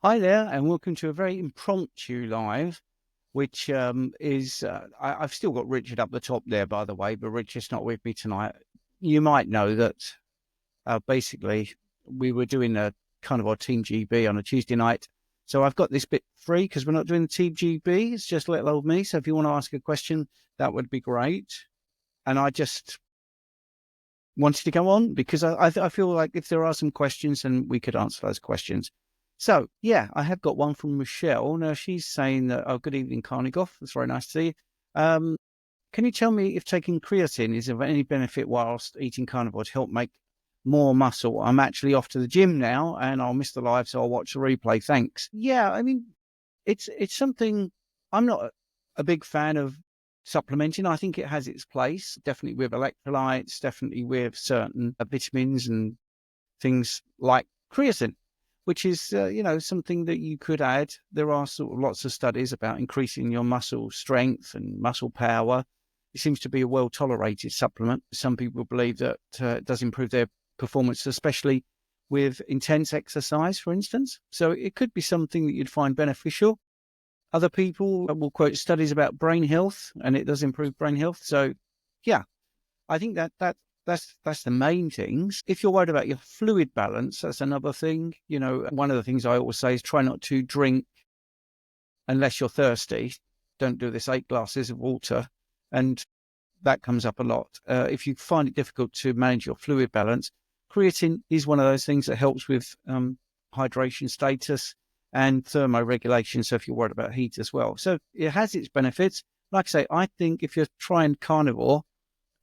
Hi there, and welcome to a very impromptu live, which I've still got Richard up the top there, by the way, but Richard's not with me tonight. You might know that basically we were doing a Carnivore Team GB on a Tuesday night. So I've got this bit free because we're not doing the Team GB. It's just little old me. So if you want to ask a question, that would be great. And I just wanted to go on because I feel like if there are some questions, then we could answer those questions. So, yeah, I have got one from Michelle. Now, she's saying that, good evening, Carnivore. It's very nice to see you. Can you tell me if taking creatine is of any benefit whilst eating carnivore to help make more muscle? I'm actually off to the gym now and I'll miss the live, so I'll watch the replay. Thanks. Yeah, I mean, it's something I'm not a big fan of supplementing. I think it has its place, definitely with electrolytes, definitely with certain vitamins and things like creatine, which is, something that you could add. There are sort of lots of studies about increasing your muscle strength and muscle power. It seems to be a well-tolerated supplement. Some people believe that it does improve their performance, especially with intense exercise, for instance. So it could be something that you'd find beneficial. Other people will quote studies about brain health, and it does improve brain health. So, yeah, I think that's the main things. If you're worried about your fluid balance, that's another thing. One of the things I always say is try not to drink unless you're thirsty. Don't do this 8 glasses of water. And that comes up a lot. If you find it difficult to manage your fluid balance, creatine is one of those things that helps with hydration status and thermoregulation. So if you're worried about heat as well. So it has its benefits. Like I say, I think if you're trying carnivore,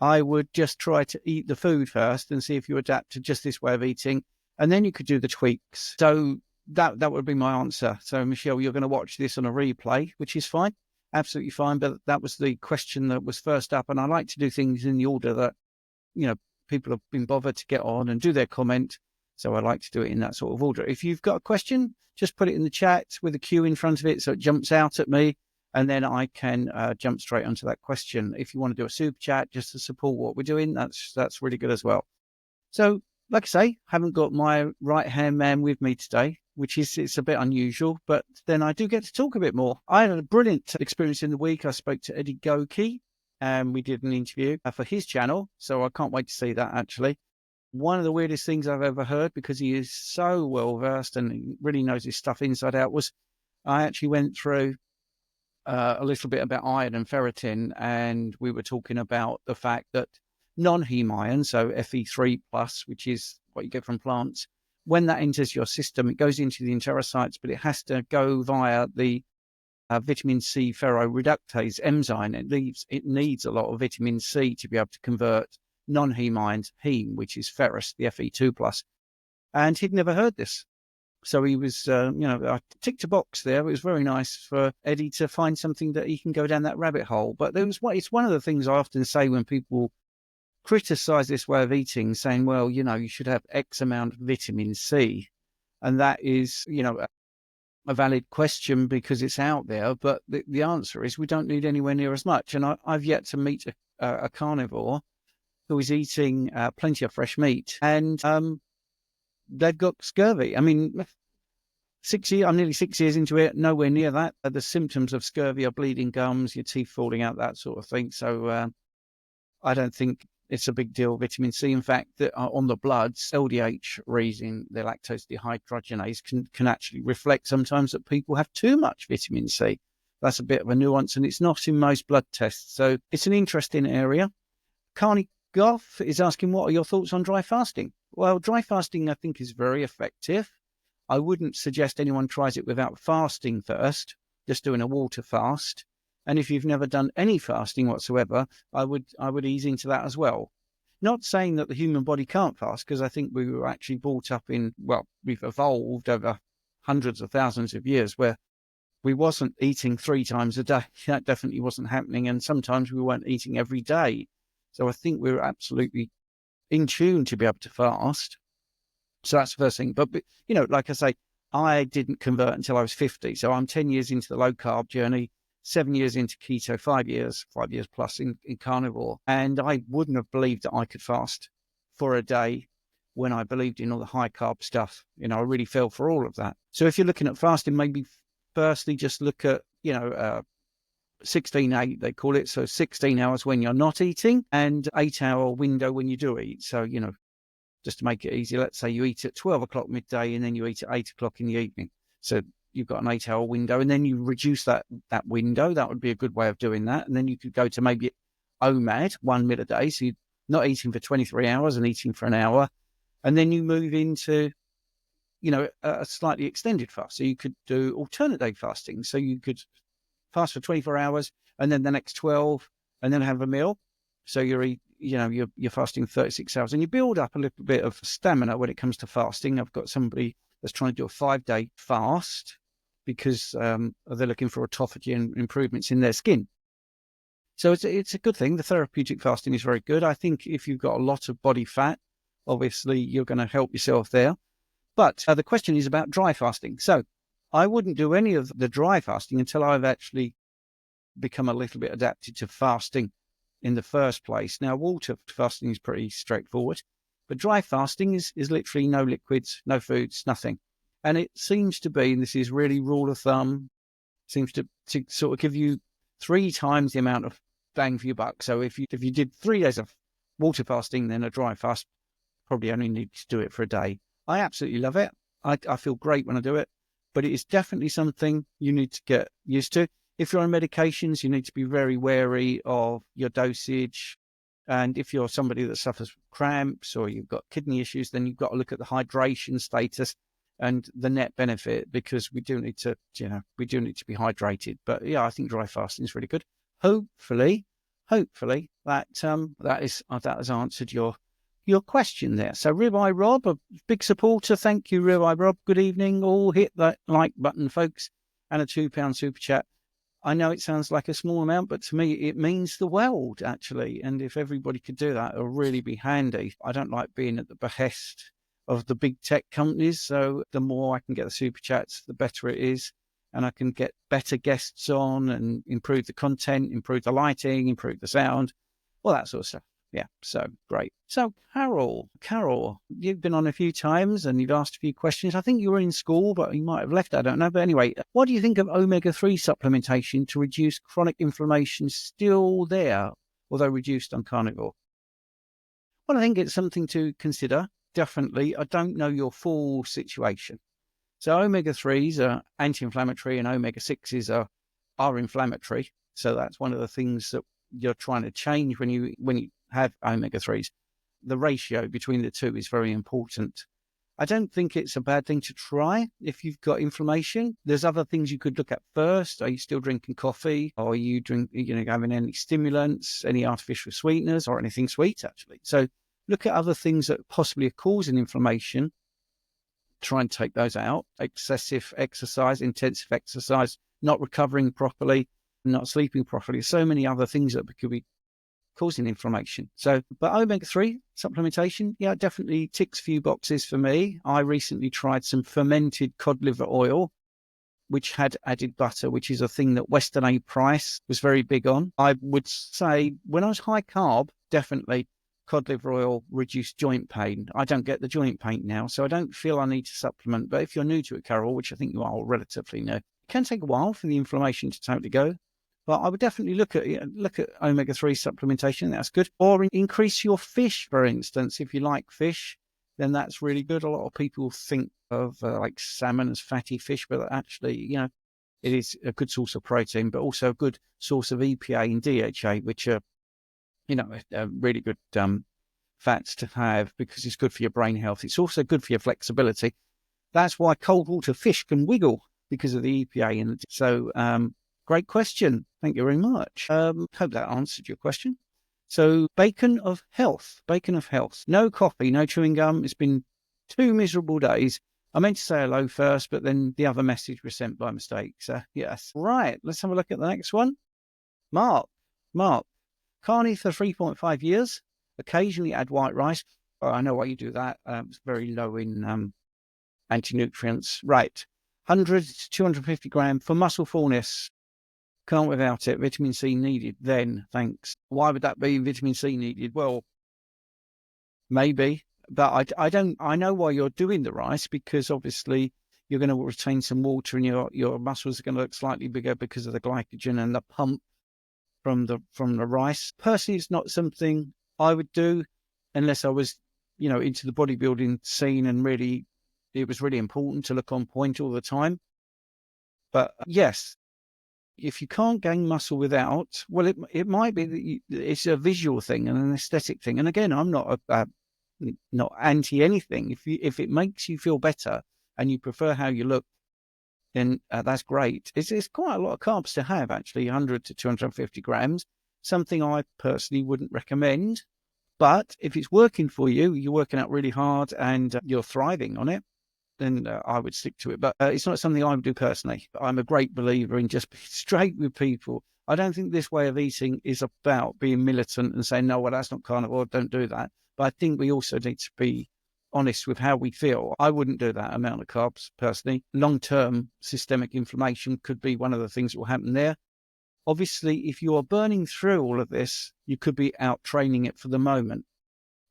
I would just try to eat the food first and see if you adapt to just this way of eating. And then you could do the tweaks. So that would be my answer. So, Michelle, you're going to watch this on a replay, which is fine. Absolutely fine. But that was the question that was first up. And I like to do things in the order that, people have been bothered to get on and do their comment. So I like to do it in that sort of order. If you've got a question, just put it in the chat with a Q in front of it so it jumps out at me. And then I can jump straight onto that question. If you want to do a super chat just to support what we're doing, that's really good as well. So, like I say, haven't got my right-hand man with me today, it's a bit unusual, but then I do get to talk a bit more. I had a brilliant experience in the week. I spoke to Eddie Goki, and we did an interview for his channel, so I can't wait to see that, actually. One of the weirdest things I've ever heard, because he is so well-versed and he really knows his stuff inside out, was I actually went through a little bit about iron and ferritin, and we were talking about the fact that non-heme iron, so Fe3+, which is what you get from plants, when that enters your system, it goes into the enterocytes, but it has to go via the vitamin C ferroreductase enzyme. It needs a lot of vitamin C to be able to convert non-heme iron to heme, which is ferrous, the Fe2+. And he'd never heard this. So he was, I ticked a box there. It was very nice for Eddie to find something that he can go down that rabbit hole. But it's one of the things I often say when people criticize this way of eating, saying, well, you should have X amount of vitamin C. And that is, a valid question because it's out there. But the answer is we don't need anywhere near as much. And I've yet to meet a carnivore who is eating plenty of fresh meat. And they've got scurvy. I mean, 6 years, I'm nearly 6 years into it, nowhere near that. The symptoms of scurvy are bleeding gums, your teeth falling out, that sort of thing. So I don't think it's a big deal, vitamin C. In fact, on the bloods, LDH raising the lactose dehydrogenase can actually reflect sometimes that people have too much vitamin C. That's a bit of a nuance, and it's not in most blood tests. So it's an interesting area. Carney Goff is asking, what are your thoughts on dry fasting? Well, dry fasting, I think, is very effective. I wouldn't suggest anyone tries it without fasting first, just doing a water fast. And if you've never done any fasting whatsoever, I would ease into that as well. Not saying that the human body can't fast, because I think we were actually brought up we've evolved over hundreds of thousands of years where we wasn't eating 3 times a day. That definitely wasn't happening. And sometimes we weren't eating every day. So I think we're absolutely in tune to be able to fast. So that's the first thing. But like I say, I didn't convert until I was 50. So I'm 10 years into the low carb journey, 7 years into keto, 5 years plus in carnivore. And I wouldn't have believed that I could fast for a day when I believed in all the high carb stuff. You know, I really fell for all of that. So if you're looking at fasting, maybe firstly just look at, 16-8, they call it. So 16 hours when you're not eating and 8-hour window when you do eat. So, just to make it easy, let's say you eat at 12 o'clock midday and then you eat at 8 o'clock in the evening. So you've got an 8-hour window, and then you reduce that window. That would be a good way of doing that. And then you could go to maybe OMAD, 1 meal a day. So you're not eating for 23 hours and eating for an hour. And then you move into, a slightly extended fast. So you could do alternate day fasting. So you could fast for 24 hours and then the next 12 and then have a meal. So you're fasting 36 hours and you build up a little bit of stamina when it comes to fasting. I've got somebody that's trying to do a 5-day fast because they're looking for autophagy and improvements in their skin. So it's a good thing. The therapeutic fasting is very good. I think if you've got a lot of body fat, obviously you're going to help yourself there. But the question is about dry fasting. So I wouldn't do any of the dry fasting until I've actually become a little bit adapted to fasting in the first place. Now, water fasting is pretty straightforward, but dry fasting is literally no liquids, no foods, nothing. And it seems to be, and this is really rule of thumb, seems to sort of give you 3 times the amount of bang for your buck. So if you did 3 days of water fasting, then a dry fast, probably only need to do it for a day. I absolutely love it. I feel great when I do it, but it is definitely something you need to get used to. If you're on medications, you need to be very wary of your dosage. And if you're somebody that suffers from cramps or you've got kidney issues, then you've got to look at the hydration status and the net benefit, because we do need to be hydrated. But yeah, I think dry fasting is really good. Hopefully that has answered your question there. So Ribeye Rob, a big supporter. Thank you, Ribeye Rob. Good evening. All hit that like button, folks, and a £2 super chat. I know it sounds like a small amount, but to me, it means the world, actually. And if everybody could do that, it'll really be handy. I don't like being at the behest of the big tech companies. So the more I can get the super chats, the better it is. And I can get better guests on and improve the content, improve the lighting, improve the sound, all that sort of stuff. Yeah, so great. So Carol, you've been on a few times and you've asked a few questions. I think you were in school, but you might have left, I don't know. But anyway, what do you think of omega-3 supplementation to reduce chronic inflammation? Still there, although reduced on carnivore? Well, I think it's something to consider, definitely. I don't know your full situation. So omega-3s are anti-inflammatory and omega-6s are inflammatory. So that's one of the things that you're trying to change when you have omega-3s. The ratio between the two is very important. I don't think it's a bad thing to try if you've got inflammation. There's other things you could look at first. Are you still drinking coffee? Or are you having any stimulants, any artificial sweeteners, or anything sweet, actually? So look at other things that possibly are causing inflammation. Try and take those out. Excessive exercise, intensive exercise, not recovering properly, not sleeping properly. So many other things that could be causing inflammation. So, but omega-3 supplementation, yeah, definitely ticks a few boxes for me. I recently tried some fermented cod liver oil, which had added butter, which is a thing that Western A Price was very big on. I would say when I was high carb, definitely cod liver oil reduced joint pain. I don't get the joint pain now, so I don't feel I need to supplement. But if you're new to it, Carol, which I think you are relatively new, it can take a while for the inflammation to totally go. But I would definitely look at omega-3 supplementation. That's good. Or increase your fish, for instance. If you like fish, then that's really good. A lot of people think of like salmon as fatty fish, but actually, it is a good source of protein, but also a good source of EPA and DHA, which are, really good fats to have because it's good for your brain health. It's also good for your flexibility. That's why cold water fish can wiggle because of the EPA in it. So, great question. Thank you very much. Hope that answered your question. So bacon of health. No coffee, no chewing gum. It's been 2 miserable days. I meant to say hello first, but then the other message was sent by mistake. So yes. Right. Let's have a look at the next one. Mark. Carnivore for 3.5 years. Occasionally add white rice. Oh, I know why you do that. It's very low in anti-nutrients. Right. 100 to 250 gram for muscle fullness. Can't without it. Vitamin C needed then, thanks. Why would that be vitamin C needed? Well, maybe But I know why you're doing the rice, because obviously you're going to retain some water and your muscles are going to look slightly bigger because of the glycogen and the pump from the rice. Personally, it's not something I would do unless I was, into the bodybuilding scene and really, it was really important to look on point all the time. But yes, if you can't gain muscle without, well, it might be that it's a visual thing and an aesthetic thing. And again, I'm not not anti anything. If it makes you feel better and you prefer how you look, then that's great. It's quite a lot of carbs to have, actually, 100 to 250 grams. Something I personally wouldn't recommend. But if it's working for you, you're working out really hard and you're thriving on it, then I would stick to it. But it's not something I would do personally. I'm a great believer in just being straight with people. I don't think this way of eating is about being militant and saying, no, well, that's not carnivore, don't do that. But I think we also need to be honest with how we feel. I wouldn't do that amount of carbs personally. Long-term systemic inflammation could be one of the things that will happen there. Obviously, if you are burning through all of this, you could be out training it for the moment.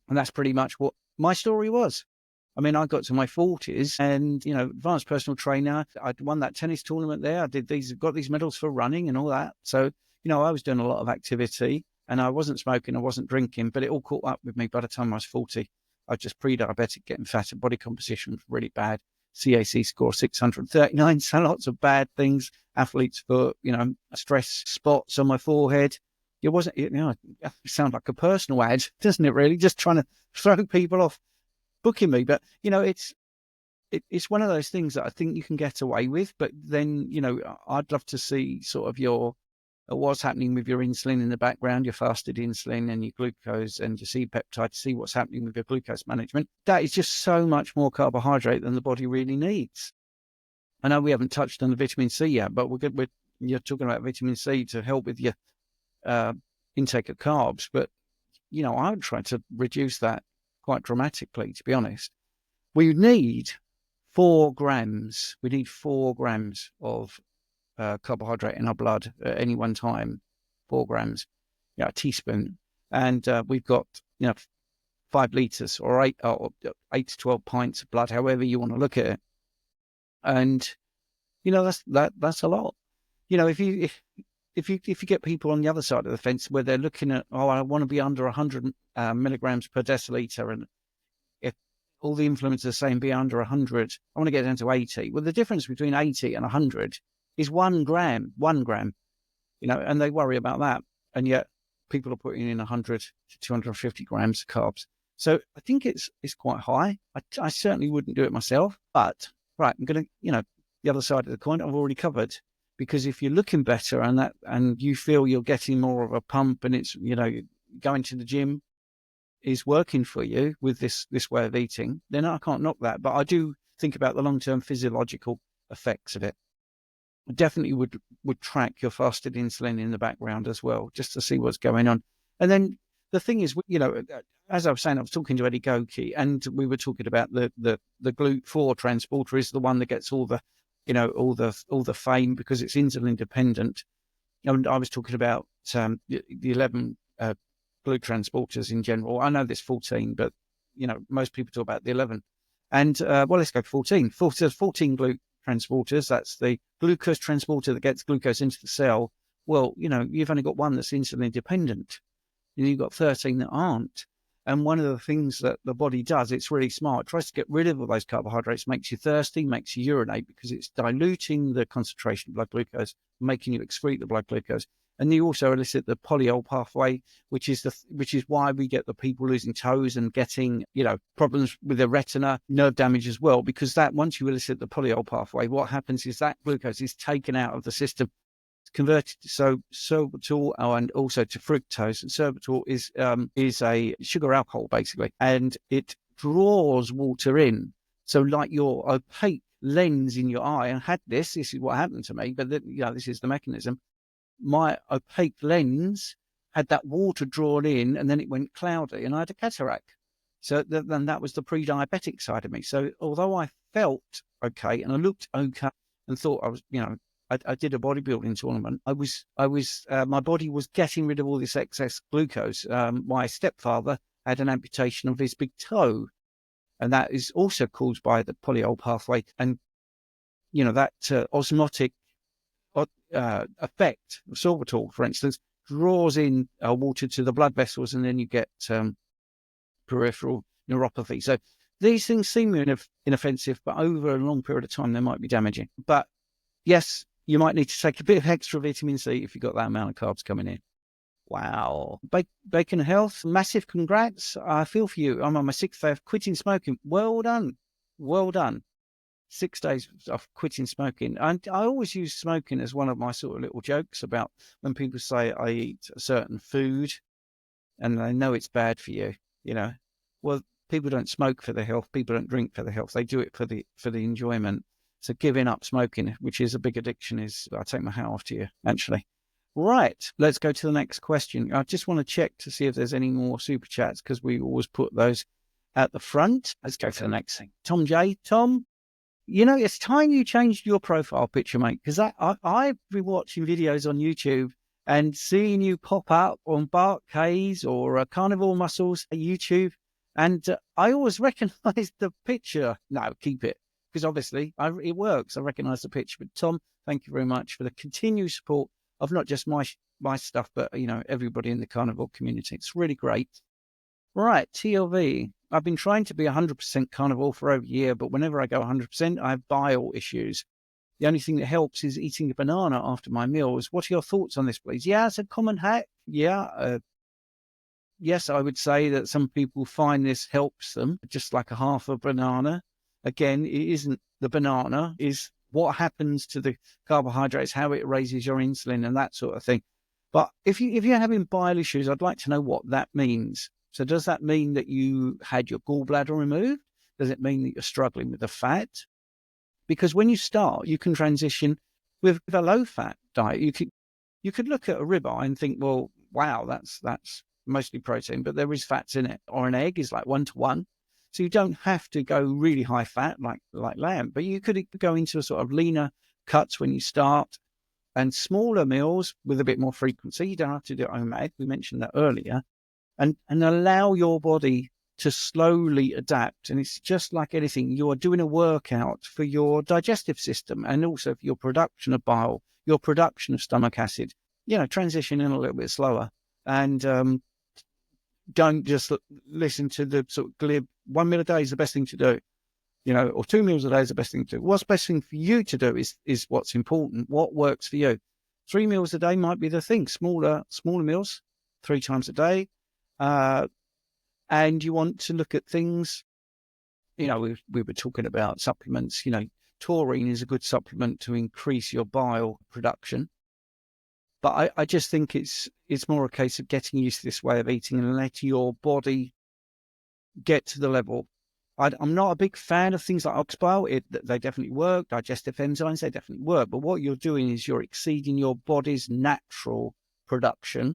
And that's pretty much what my story was. I mean, I got to my 40s and, advanced personal trainer. I'd won that tennis tournament there. I got these medals for running and all that. So, I was doing a lot of activity and I wasn't smoking, I wasn't drinking, but it all caught up with me by the time I was 40. I was just pre-diabetic, getting fatter, body composition was really bad. CAC score 639, so lots of bad things. Athlete's foot, stress spots on my forehead. It wasn't, it sounds like a personal ad, doesn't it really? Just trying to throw people off booking me. But, it's one of those things that I think you can get away with. But then, I'd love to see sort of what's happening with your insulin in the background, your fasted insulin and your glucose and your C-peptide, to see what's happening with your glucose management. That is just so much more carbohydrate than the body really needs. I know we haven't touched on the vitamin C yet, but you're talking about vitamin C to help with your intake of carbs. But, I would try to reduce that quite dramatically, to be honest. We need 4 grams. We need 4 grams of carbohydrate in our blood at any one time. 4 grams, a teaspoon. And we've got, 5 litres or 8 to 12 pints of blood, however you want to look at it. And, that's a lot. If you get people on the other side of the fence where they're looking at, I want to be under 100 milligrams per deciliter, and if all the influencers are saying be under 100, I want to get down to 80. Well, the difference between 80 and 100 is 1 gram, and they worry about that. And yet people are putting in 100 to 250 grams of carbs. So I think it's quite high. I certainly wouldn't do it myself, but right, I'm going to, the other side of the coin, I've already covered. Because if you're looking better and you feel you're getting more of a pump and it's, going to the gym is working for you with this way of eating, then I can't knock that. But I do think about the long-term physiological effects of it. I definitely would track your fasted insulin in the background as well, just to see what's going on. And then the thing is, as I was saying, I was talking to Eddie Goki and we were talking about the GLUT4 transporter is the one that gets all the fame because it's insulin dependent. And I was talking about the 11 GLUT transporters in general. I know there's 14, but most people talk about the 11. And let's go 14. 14 GLUT transporters. That's the glucose transporter that gets glucose into the cell. Well, you've only got one that's insulin dependent, and you've got 13 that aren't. And one of the things that the body does, it's really smart, it tries to get rid of all those carbohydrates, makes you thirsty, makes you urinate because it's diluting the concentration of blood glucose, making you excrete the blood glucose. And you also elicit the polyol pathway, which is why we get the people losing toes and getting, problems with their retina, nerve damage as well, because that once you elicit the polyol pathway, what happens is that glucose is taken out of the system, converted to sorbitol and also to fructose. And sorbitol is a sugar alcohol basically, and it draws water in. So like your opaque lens in your eye, and this is what happened to me, but this is the mechanism. My opaque lens had that water drawn in, and then it went cloudy, and I had a cataract. So then that was the pre-diabetic side of me. So although I felt okay and I looked okay and thought I was, I did a bodybuilding tournament. My body was getting rid of all this excess glucose. My stepfather had an amputation of his big toe. And that is also caused by the polyol pathway. And, that osmotic effect of sorbitol, for instance, draws in water to the blood vessels, and then you get peripheral neuropathy. So these things seem inoffensive, but over a long period of time, they might be damaging. But yes, you might need to take a bit of extra vitamin C if you've got that amount of carbs coming in. Wow. Bacon Health, massive congrats. I feel for you. I'm on my 6th day of quitting smoking. Well done. Well done. 6 days of quitting smoking. And I always use smoking as one of my sort of little jokes about when people say I eat a certain food and they know it's bad for you, Well, people don't smoke for their health. People don't drink for their health. They do it for the enjoyment. So giving up smoking, which is a big addiction, I take my hat off to you, actually. Right, let's go to the next question. I just want to check to see if there's any more super chats, because we always put those at the front. Let's go for the next thing. Tom J. Tom, it's time you changed your profile picture, mate, because I've been watching videos on YouTube and seeing you pop up on Bark K's or Carnivore Muscles YouTube, and I always recognise the picture. No, keep it, because obviously it works. I recognise the picture. But Tom, thank you very much for the continued support of not just my stuff, but everybody in the carnivore community. It's really great. Right, TLV. I've been trying to be 100% carnivore for over a year, but whenever I go 100%, I have bile issues. The only thing that helps is eating a banana after my meals. What are your thoughts on this, please? Yeah, it's a common hack. Yeah. Yes, I would say that some people find this helps them, just like a half a banana. Again, it isn't the banana, is what happens to the carbohydrates, how it raises your insulin and that sort of thing. But if you're having bile issues, I'd like to know what that means. So does that mean that you had your gallbladder removed? Does it mean that you're struggling with the fat? Because when you start, you can transition with a low-fat diet. You could look at a ribeye and think, well, wow, that's mostly protein, but there is fats in it. Or an egg is like 1-to-1. So you don't have to go really high fat like lamb, but you could go into a sort of leaner cuts when you start, and smaller meals with a bit more frequency. You don't have to do OMAD. We mentioned that earlier. And allow your body to slowly adapt. And it's just like anything. You're doing a workout for your digestive system and also for your production of bile, your production of stomach acid. Transition in a little bit slower. And don't just listen to the sort of glib, 1 meal a day is the best thing to do, or 2 meals a day is the best thing to do. What's best thing for you to do is what's important. What works for you? 3 meals a day might be the thing. Smaller meals, 3 times a day. And you want to look at things, we were talking about supplements. Taurine is a good supplement to increase your bile production. But I just think it's more a case of getting used to this way of eating and letting your body get to the level. I'm not a big fan of things like ox bile. They definitely work. Digestive enzymes, they definitely work. But what you're doing is you're exceeding your body's natural production.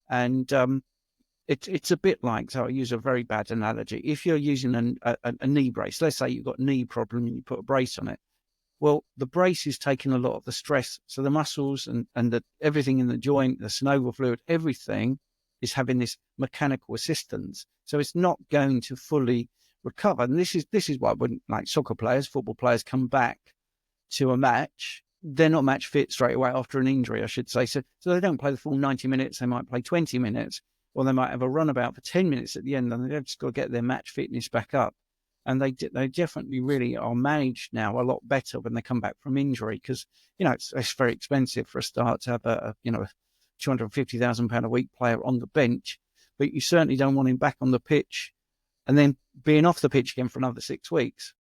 And it's a bit like, so I'll use a very bad analogy. If you're using a knee brace, let's say you've got a knee problem and you put a brace on it. Well, the brace is taking a lot of the stress. So the muscles and everything in the joint, the synovial fluid, everything is having this mechanical assistance. So it's not going to fully recover. And this is why when like soccer players, football players come back to a match, they're not match fit straight away after an injury, I should say. So they don't play the full 90 minutes. They might play 20 minutes, or they might have a runabout for 10 minutes at the end, and they've just got to get their match fitness back up. And they definitely really are managed now a lot better when they come back from injury, because, it's very expensive for a start to have a £250,000 a week player on the bench, but you certainly don't want him back on the pitch and then being off the pitch again for another 6 weeks.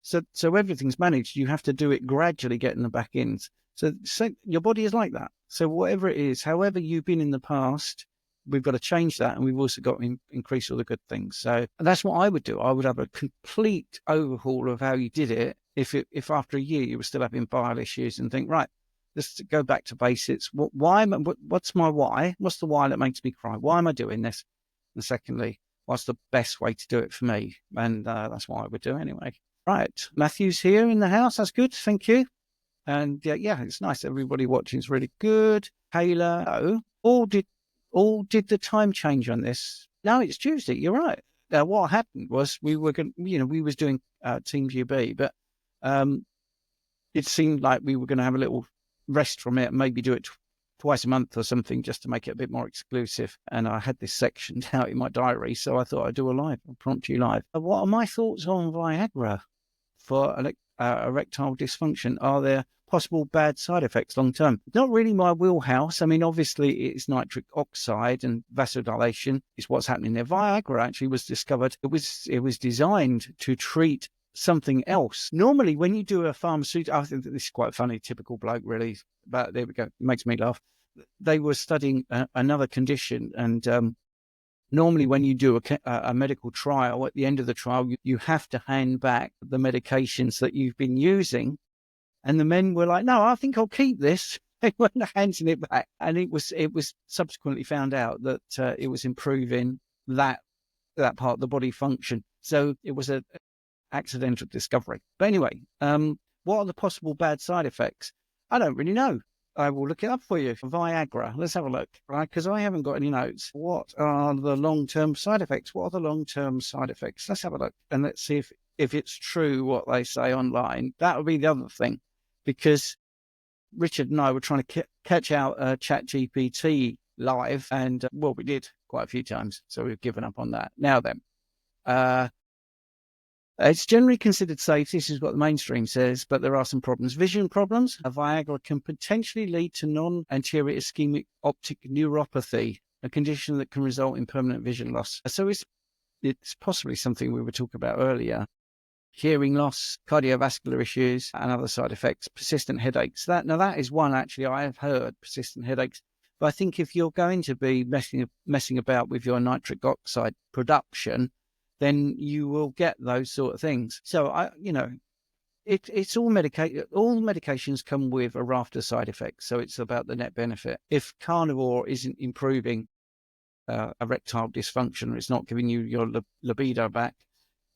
So everything's managed. You have to do it gradually, getting them back in. So your body is like that. So whatever it is, however you've been in the past, we've got to change that, and we've also got to increase all the good things. So that's what I would do. I would have a complete overhaul of how you did it. If after a year you were still having bile issues, and think, right, let's go back to basics. What's my why? What's the why that makes me cry? Why am I doing this? And secondly, what's the best way to do it for me? And that's what I would do anyway. Right, Matthew's here in the house. That's good. Thank you. And yeah, it's nice. Everybody watching is really good. Kayla, did the time change on this? No, it's Tuesday. You're right. what happened was we were going, we was doing Team GB, but it seemed like we were going to have a little rest from it, and maybe do it twice a month or something, just to make it a bit more exclusive. And I had this section out in my diary, so I thought I'd do a live, prompt you live. What are my thoughts on Viagra for erectile dysfunction? Are there possible bad side effects long term? Not really my wheelhouse. I mean, obviously it's nitric oxide and vasodilation is what's happening there. Viagra actually was discovered, it was designed to treat something else. Normally when you do a pharmaceutical, I think this is quite funny, typical bloke really, but there we go, it makes me laugh. They were studying another condition, and normally when you do a medical trial, at the end of the trial, you have to hand back the medications that you've been using. And the men were like, no, I think I'll keep this. They weren't handing it back. And it was subsequently found out that it was improving that part of the body function. So it was an accidental discovery. But anyway, what are the possible bad side effects? I don't really know. I will look it up for you. Viagra. Let's have a look, right? Because I haven't got any notes. What are the long-term side effects? What are the long-term side effects? Let's have a look, and let's see if it's true what they say online. That would be the other thing, because Richard and I were trying to catch out ChatGPT live, and well, we did quite a few times, so we've given up on that. Now then, it's generally considered safe. This is what the mainstream says, but there are some problems. Vision problems. Viagra can potentially lead to non-anterior ischemic optic neuropathy, a condition that can result in permanent vision loss. So it's possibly something we were talking about earlier. Hearing loss, cardiovascular issues, and other side effects, persistent headaches. That is one, actually, I have heard, persistent headaches. But I think if you're going to be messing about with your nitric oxide production, then you will get those sort of things. So it's all medicated. All medications come with a raft of side effects. So it's about the net benefit. If Carnivore isn't improving erectile dysfunction, or it's not giving you your libido back,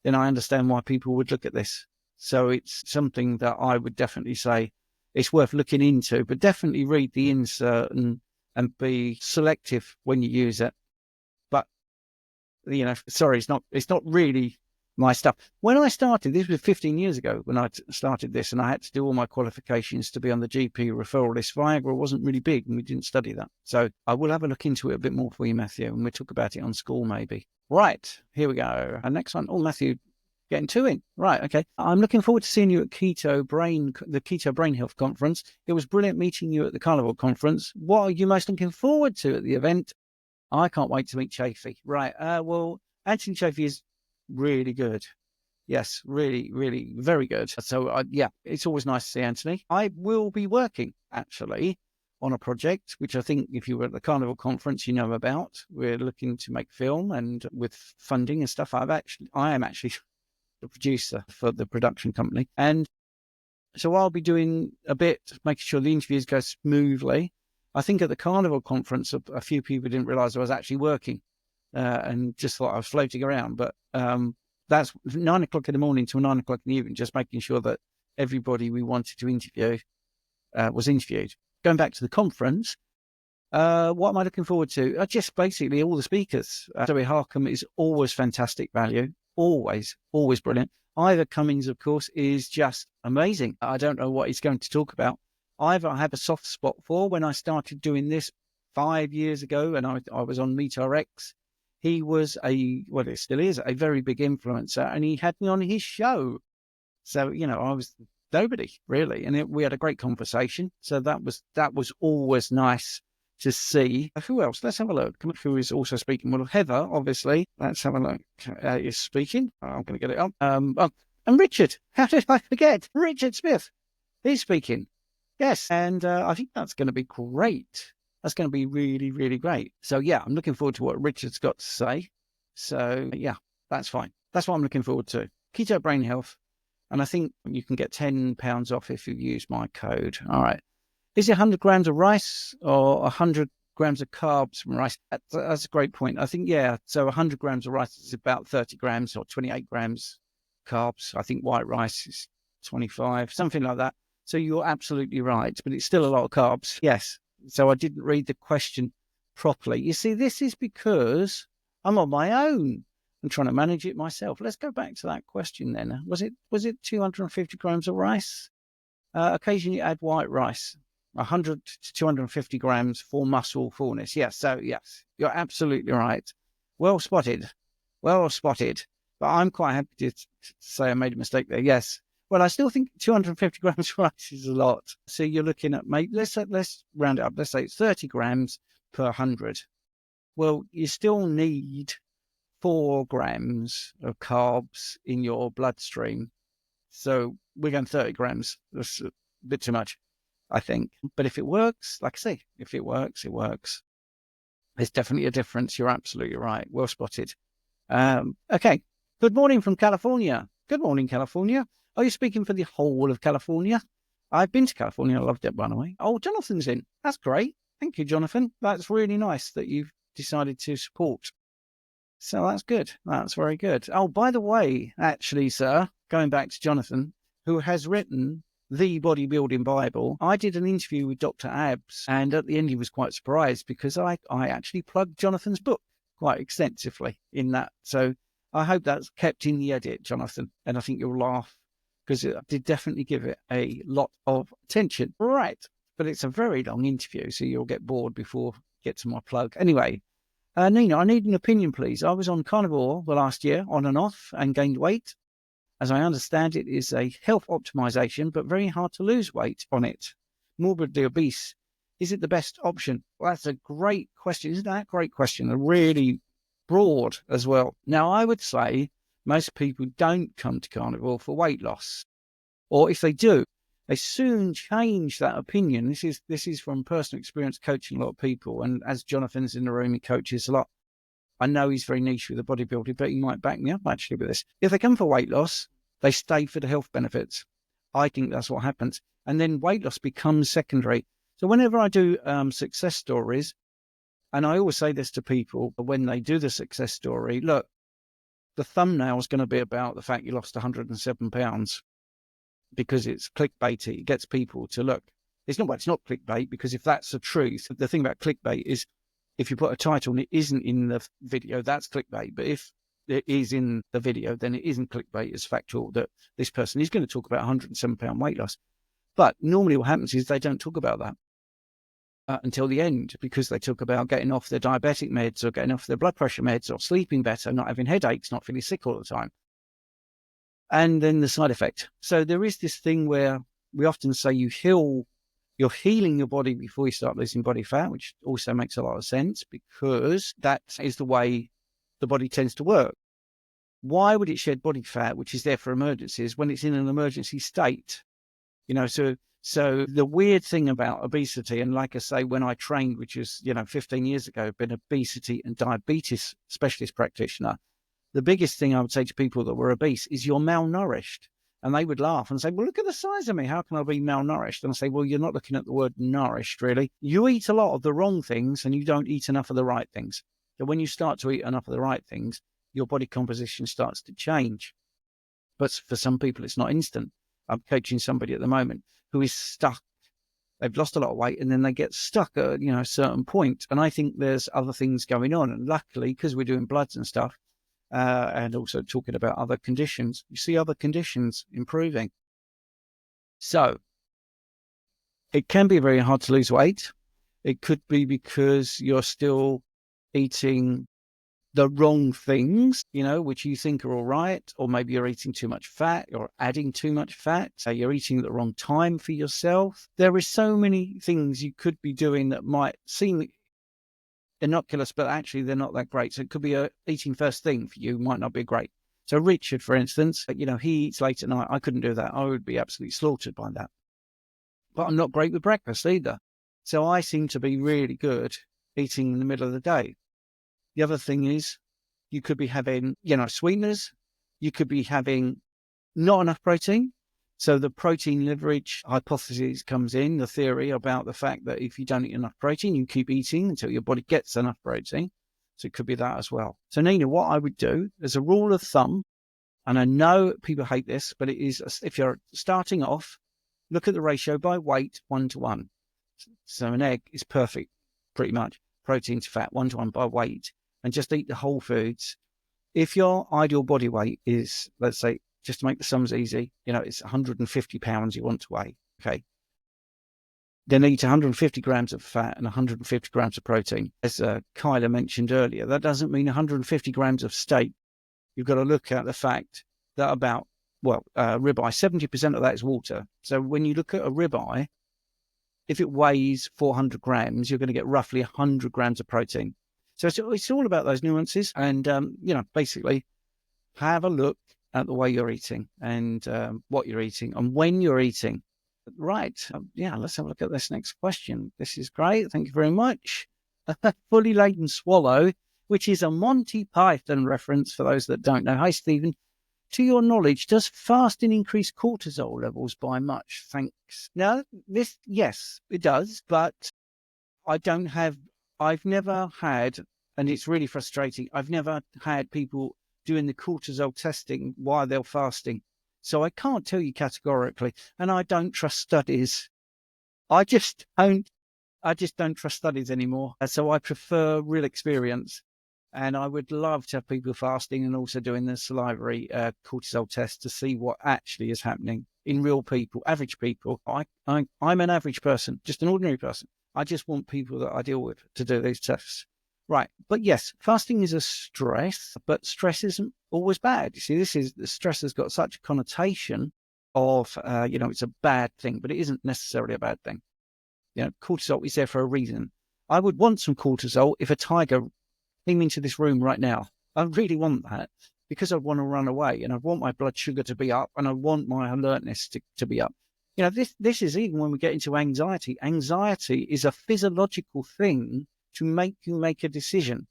then I understand why people would look at this. So it's something that I would definitely say it's worth looking into, but definitely read the insert and be selective when you use it. But sorry, it's not really my stuff. When I started, this was 15 years ago when I started this, and I had to do all my qualifications to be on the GP referral list. Viagra wasn't really big, and we didn't study that. So I will have a look into it a bit more for you, Matthew, and we'll talk about it on school maybe. Right, here we go. Our next one. Oh, Matthew, getting two in. Right, okay. I'm looking forward to seeing you at the Keto Brain Health Conference. It was brilliant meeting you at the Carnivore Conference. What are you most looking forward to at the event? I can't wait to meet Chafee. Right. Well, Anthony Chafee is really good. Yes, really, really very good. So, yeah, it's always nice to see Anthony. I will be working, actually, on a project, which I think if you were at the Carnival Conference, you know about. We're looking to make film, and with funding and stuff, I am actually the producer for the production company. And so I'll be doing a bit, making sure the interviews go smoothly. I think at the Carnival Conference, a few people didn't realize I was actually working and just thought I was floating around. But that's 9 o'clock in the morning till 9 o'clock in the evening, just making sure that everybody we wanted to interview was interviewed. Going back to the conference, what am I looking forward to? Just basically all the speakers. Zoe Harcum is always fantastic value, always brilliant. Ivor Cummings, of course, is just amazing. I don't know what he's going to talk about. Ivor I have a soft spot for. When I started doing this 5 years ago, and I was on MeetRx, he was it still is, a very big influencer, and he had me on his show. So, I was nobody really, and we had a great conversation. So that was always nice to see. Who else? Let's have a look. Who is also speaking? Well, Heather, obviously. Let's have a look. Is speaking. I'm going to get it up. And Richard. How did I forget? Richard Smith. He's speaking. Yes, and I think that's going to be great. That's going to be really, really great. So, yeah, I'm looking forward to what Richard's got to say. So, yeah, that's fine. That's what I'm looking forward to. Keto Brain Health. And I think you can get £10 off if you use my code. All right. Is it 100 grams of rice or 100 grams of carbs from rice? That's a great point. I think, yeah. So 100 grams of rice is about 30 grams or 28 grams carbs. I think white rice is 25, something like that. So you're absolutely right, but it's still a lot of carbs. Yes. So I didn't read the question properly. You see, this is because I'm on my own. and trying to manage it myself. Let's go back to that question then. Was it 250 grams of rice? Occasionally add white rice, 100 to 250 grams for muscle fullness. Yes, so yes, you're absolutely right. Well spotted. Well spotted. But I'm quite happy to say I made a mistake there. Yes. Well, I still think 250 grams of rice is a lot. So you're looking at, maybe, let's round it up. Let's say it's 30 grams per 100. Well, you still need 4 grams of carbs in your bloodstream. So we're going 30 grams. That's a bit too much, I think. But if it works, like I say, if it works, it works. There's definitely a difference. You're absolutely right. Well spotted. Okay. Good morning from California. Good morning, California. Are you speaking for the whole of California? I've been to California. I loved it, by the way. Oh, Jonathan's in. That's great. Thank you, Jonathan. That's really nice that you've decided to support. So that's good. That's very good. Oh, by the way, actually, sir, going back to Jonathan, who has written the Bodybuilding Bible, I did an interview with Dr. Abs, and at the end he was quite surprised because I actually plugged Jonathan's book quite extensively in that. So I hope that's kept in the edit, Jonathan, and I think you'll laugh because I did definitely give it a lot of attention. Right, but it's a very long interview, so you'll get bored before you get to my plug. Anyway, Nina, I need an opinion, please. I was on Carnivore the last year, on and off, and gained weight. As I understand, it is a health optimization, but very hard to lose weight on it. Morbidly obese. Is it the best option? Well, that's a great question. Isn't that a great question? A really broad as well. Now, I would say most people don't come to Carnivore for weight loss. Or if they do, they soon change that opinion. This is from personal experience coaching a lot of people. And as Jonathan's in the room, he coaches a lot. I know he's very niche with the bodybuilding, but he might back me up actually with this. If they come for weight loss, they stay for the health benefits. I think that's what happens. And then weight loss becomes secondary. So whenever I do success stories, and I always say this to people when they do the success story, look, the thumbnail is going to be about the fact you lost 107 pounds because it's clickbaity. It gets people to look. It's not clickbait, because if that's the truth, the thing about clickbait is if you put a title and it isn't in the video, that's clickbait. But if it is in the video, then it isn't clickbait. It's factual that this person is going to talk about 107 pound weight loss. But normally what happens is they don't talk about that until the end, because they talk about getting off their diabetic meds or getting off their blood pressure meds or sleeping better, not having headaches, not feeling sick all the time. And then the side effect. So there is this thing where we often say you're healing your body before you start losing body fat, which also makes a lot of sense because that is the way the body tends to work. Why would it shed body fat, which is there for emergencies, when it's in an emergency state? So the weird thing about obesity, and like I say, when I trained, which is, 15 years ago, been obesity and diabetes specialist practitioner, the biggest thing I would say to people that were obese is you're malnourished. And they would laugh and say, well, look at the size of me. How can I be malnourished? And I say, well, you're not looking at the word nourished, really. You eat a lot of the wrong things and you don't eat enough of the right things. So when you start to eat enough of the right things, your body composition starts to change. But for some people, it's not instant. I'm coaching somebody at the moment who is stuck. They've lost a lot of weight and then they get stuck at a certain point. And I think there's other things going on. And luckily, because we're doing bloods and stuff, and also talking about other conditions, you see other conditions improving. So it can be very hard to lose weight. It could be because you're still eating the wrong things, which you think are all right, or maybe you're eating too much fat, you're adding too much fat, so you're eating at the wrong time for yourself. There is so many things you could be doing that might seem innocuous, but actually they're not that great. So it could be eating first thing for you might not be great. So Richard, for instance, he eats late at night. I couldn't do that. I would be absolutely slaughtered by that. But I'm not great with breakfast either. So I seem to be really good eating in the middle of the day. The other thing is you could be having, sweeteners. You could be having not enough protein. So the protein leverage hypothesis comes in, the theory about the fact that if you don't eat enough protein, you keep eating until your body gets enough protein. So it could be that as well. So Nina, what I would do, as a rule of thumb, and I know people hate this, but it is, if you're starting off, look at the ratio by weight 1:1. So an egg is perfect, pretty much. Protein to fat 1:1 by weight, and just eat the whole foods. if your ideal body weight is, let's say, just to make the sums easy, it's 150 pounds you want to weigh, okay? Then eat 150 grams of fat and 150 grams of protein. As Kyla mentioned earlier, that doesn't mean 150 grams of steak. You've got to look at the fact that ribeye, 70% of that is water. So when you look at a ribeye, if it weighs 400 grams, you're going to get roughly 100 grams of protein. So it's all about those nuances. And, basically have a look at the way you're eating and what you're eating and when you're eating. Right. Let's have a look at this next question. This is great. Thank you very much. A fully laden swallow, which is a Monty Python reference for those that don't know. Hi, Stephen. To your knowledge, does fasting increase cortisol levels by much? Thanks. Now, yes, it does, but I've never had, and it's really frustrating, I've never had people doing the cortisol testing while they're fasting. So I can't tell you categorically, and I don't trust studies. I just don't trust studies anymore. So I prefer real experience. And I would love to have people fasting and also doing the salivary cortisol test to see what actually is happening in real people, average people. I'm an average person, just an ordinary person. I just want people that I deal with to do these tests. Right. But yes, fasting is a stress, but stress isn't always bad. You see, stress has got such a connotation of, it's a bad thing, but it isn't necessarily a bad thing. Cortisol is there for a reason. I would want some cortisol if a tiger came into this room right now. I really want that because I want to run away and I want my blood sugar to be up and I want my alertness to be up. This is even when we get into anxiety. Anxiety is a physiological thing to make you make a decision.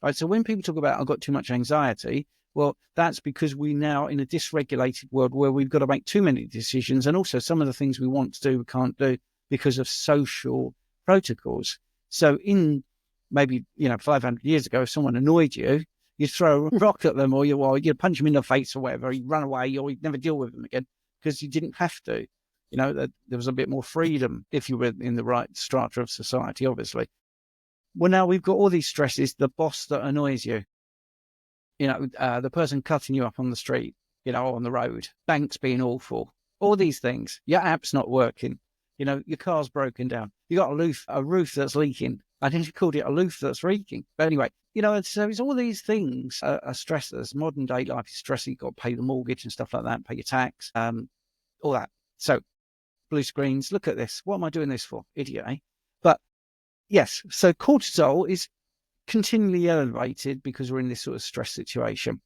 Right? So when people talk about, I've got too much anxiety, well, that's because we're now in a dysregulated world where we've got to make too many decisions. And also some of the things we want to do, we can't do because of social protocols. So in maybe, 500 years ago, if someone annoyed you, you'd throw a rock at them or you'd punch them in the face or whatever, you'd run away or you'd never deal with them again because you didn't have to. There was a bit more freedom if you were in the right strata of society, obviously. Well, now we've got all these stresses, the boss that annoys you, the person cutting you up on the street, on the road, banks being awful, all these things, your app's not working, your car's broken down, you got a roof that's leaking. I think you called it a roof that's leaking. But anyway, so it's all these things are stressors. Modern day life is stressy. You've got to pay the mortgage and stuff like that, pay your tax, all that. So blue screens, look at this. What am I doing this for? Idiot, eh? But yes, so cortisol is continually elevated because we're in this sort of stress situation.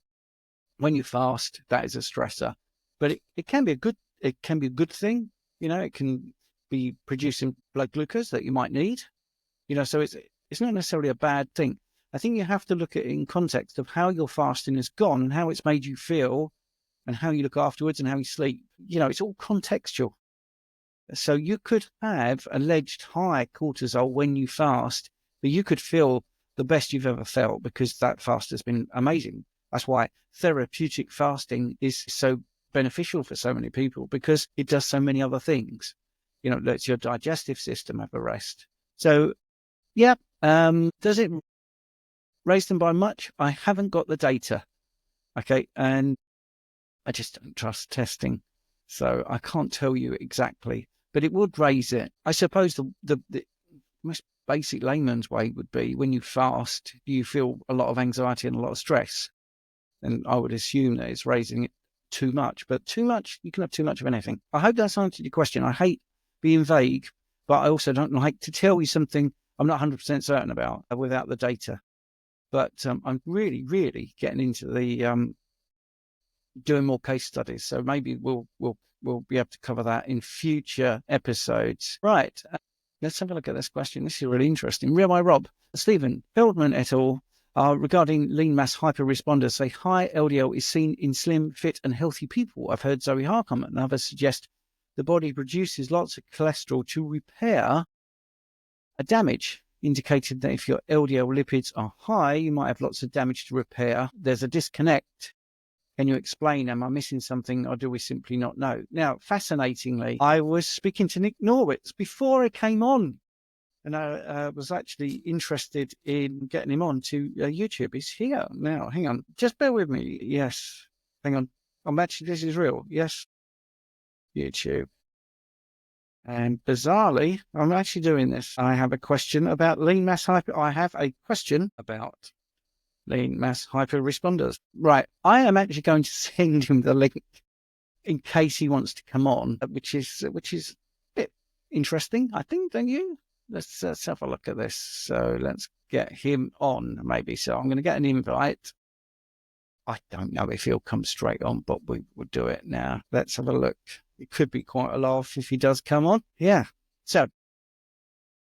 When you fast, that is a stressor, but it can be a good thing. It can be producing blood glucose that you might need. So it's not necessarily a bad thing. I think you have to look at it in context of how your fasting has gone and how it's made you feel and how you look afterwards and how you sleep. It's all contextual. So you could have alleged high cortisol when you fast, but you could feel the best you've ever felt because that fast has been amazing. That's why therapeutic fasting is so beneficial for so many people because it does so many other things. Lets your digestive system have a rest. So, yeah, does it raise them by much? I haven't got the data. Okay, and I just don't trust testing. So I can't tell you exactly, but it would raise it. I suppose the most basic layman's way would be when you fast, you feel a lot of anxiety and a lot of stress. And I would assume that it's raising it too much, but too much, you can have too much of anything. I hope that's answered your question. I hate being vague, but I also don't like to tell you something I'm not 100% certain about without the data. But I'm really, really getting into the doing more case studies. So maybe we'll be able to cover that in future episodes. Right. Let's have a look at this question. This is really interesting. Real by Rob. Stephen Feldman et al. Regarding lean mass hyperresponders, say high LDL is seen in slim, fit and healthy people. I've heard Zoe Harcum and others suggest the body produces lots of cholesterol to repair a damage, indicating that if your LDL lipids are high, you might have lots of damage to repair. There's a disconnect. Can you explain? Am I missing something or do we simply not know? Now, fascinatingly, I was speaking to Nick Norwitz before I came on and I was actually interested in getting him on to YouTube. He's here now. Hang on, just bear with me. Yes, hang on. This is real. Yes, YouTube. And bizarrely, I'm actually doing this. I have a question about lean mass hyper. I have a question about lean mass hyperresponders. Right. I am actually going to send him the link in case he wants to come on, which is a bit interesting, I think, don't you? Let's have a look at this. So let's get him on, maybe. So I'm going to get an invite. I don't know if he'll come straight on, but we will do it now. Let's have a look. It could be quite a laugh if he does come on. Yeah. So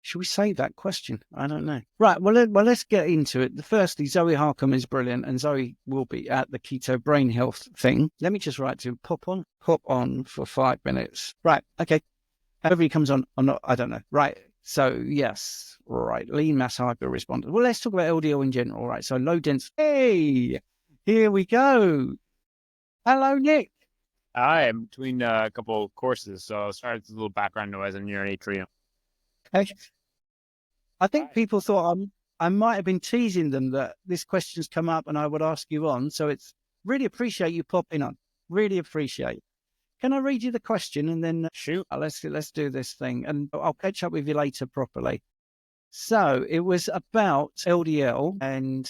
should we save that question? I don't know. Right. Well, let's get into it. Firstly, Zoe Harcum is brilliant, and Zoe will be at the Keto Brain Health thing. Let me just write to him, pop on for 5 minutes. Right. Okay. Whoever he comes on, or not, I don't know. Right. So, yes. Right. Lean mass hyperresponders. Well, let's talk about LDL in general. Right. So, low density. Hey, here we go. Hello, Nick. I am between a couple of courses, so sorry, it's a little background noise in your atrium. Okay. I think people thought I might have been teasing them that this question's come up and I would ask you on. So it's really appreciate you popping on. Really appreciate. Can I read you the question and then shoot? Let's do this thing, and I'll catch up with you later properly. So it was about LDL, and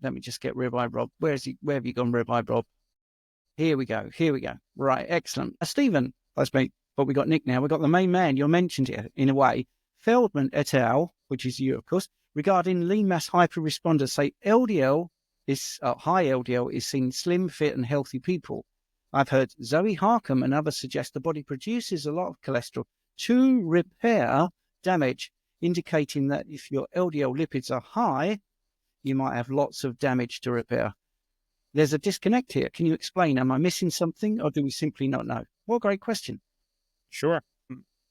let me just get Ribeye Rob. Where have you gone, Ribeye Rob? Here we go. Right, excellent. Stephen, that's me. But we got Nick now. We got the main man. You're mentioned here in a way. Feldman et al., which is you, of course, regarding lean mass hyperresponders, say LDL is high LDL is seen in slim, fit, and healthy people. I've heard Zoe Harcum and others suggest the body produces a lot of cholesterol to repair damage, indicating that if your LDL lipids are high, you might have lots of damage to repair. There's a disconnect here. Can you explain? Am I missing something, or do we simply not know? What a great question. Sure.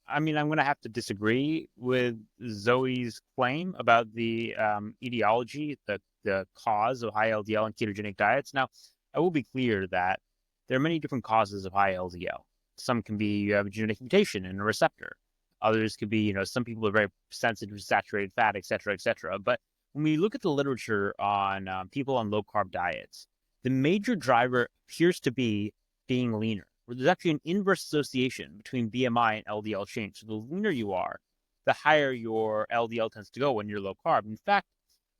I mean, I'm going to have to disagree with Zoe's claim about the etiology, the cause of high LDL and ketogenic diets. Now, I will be clear that there are many different causes of high LDL. Some can be you have a genetic mutation in a receptor. Others could be, some people are very sensitive to saturated fat, et cetera, et cetera. But when we look at the literature on people on low-carb diets, the major driver appears to be being leaner, where there's actually an inverse association between BMI and LDL change. So the leaner you are, the higher your LDL tends to go when you're low carb. In fact,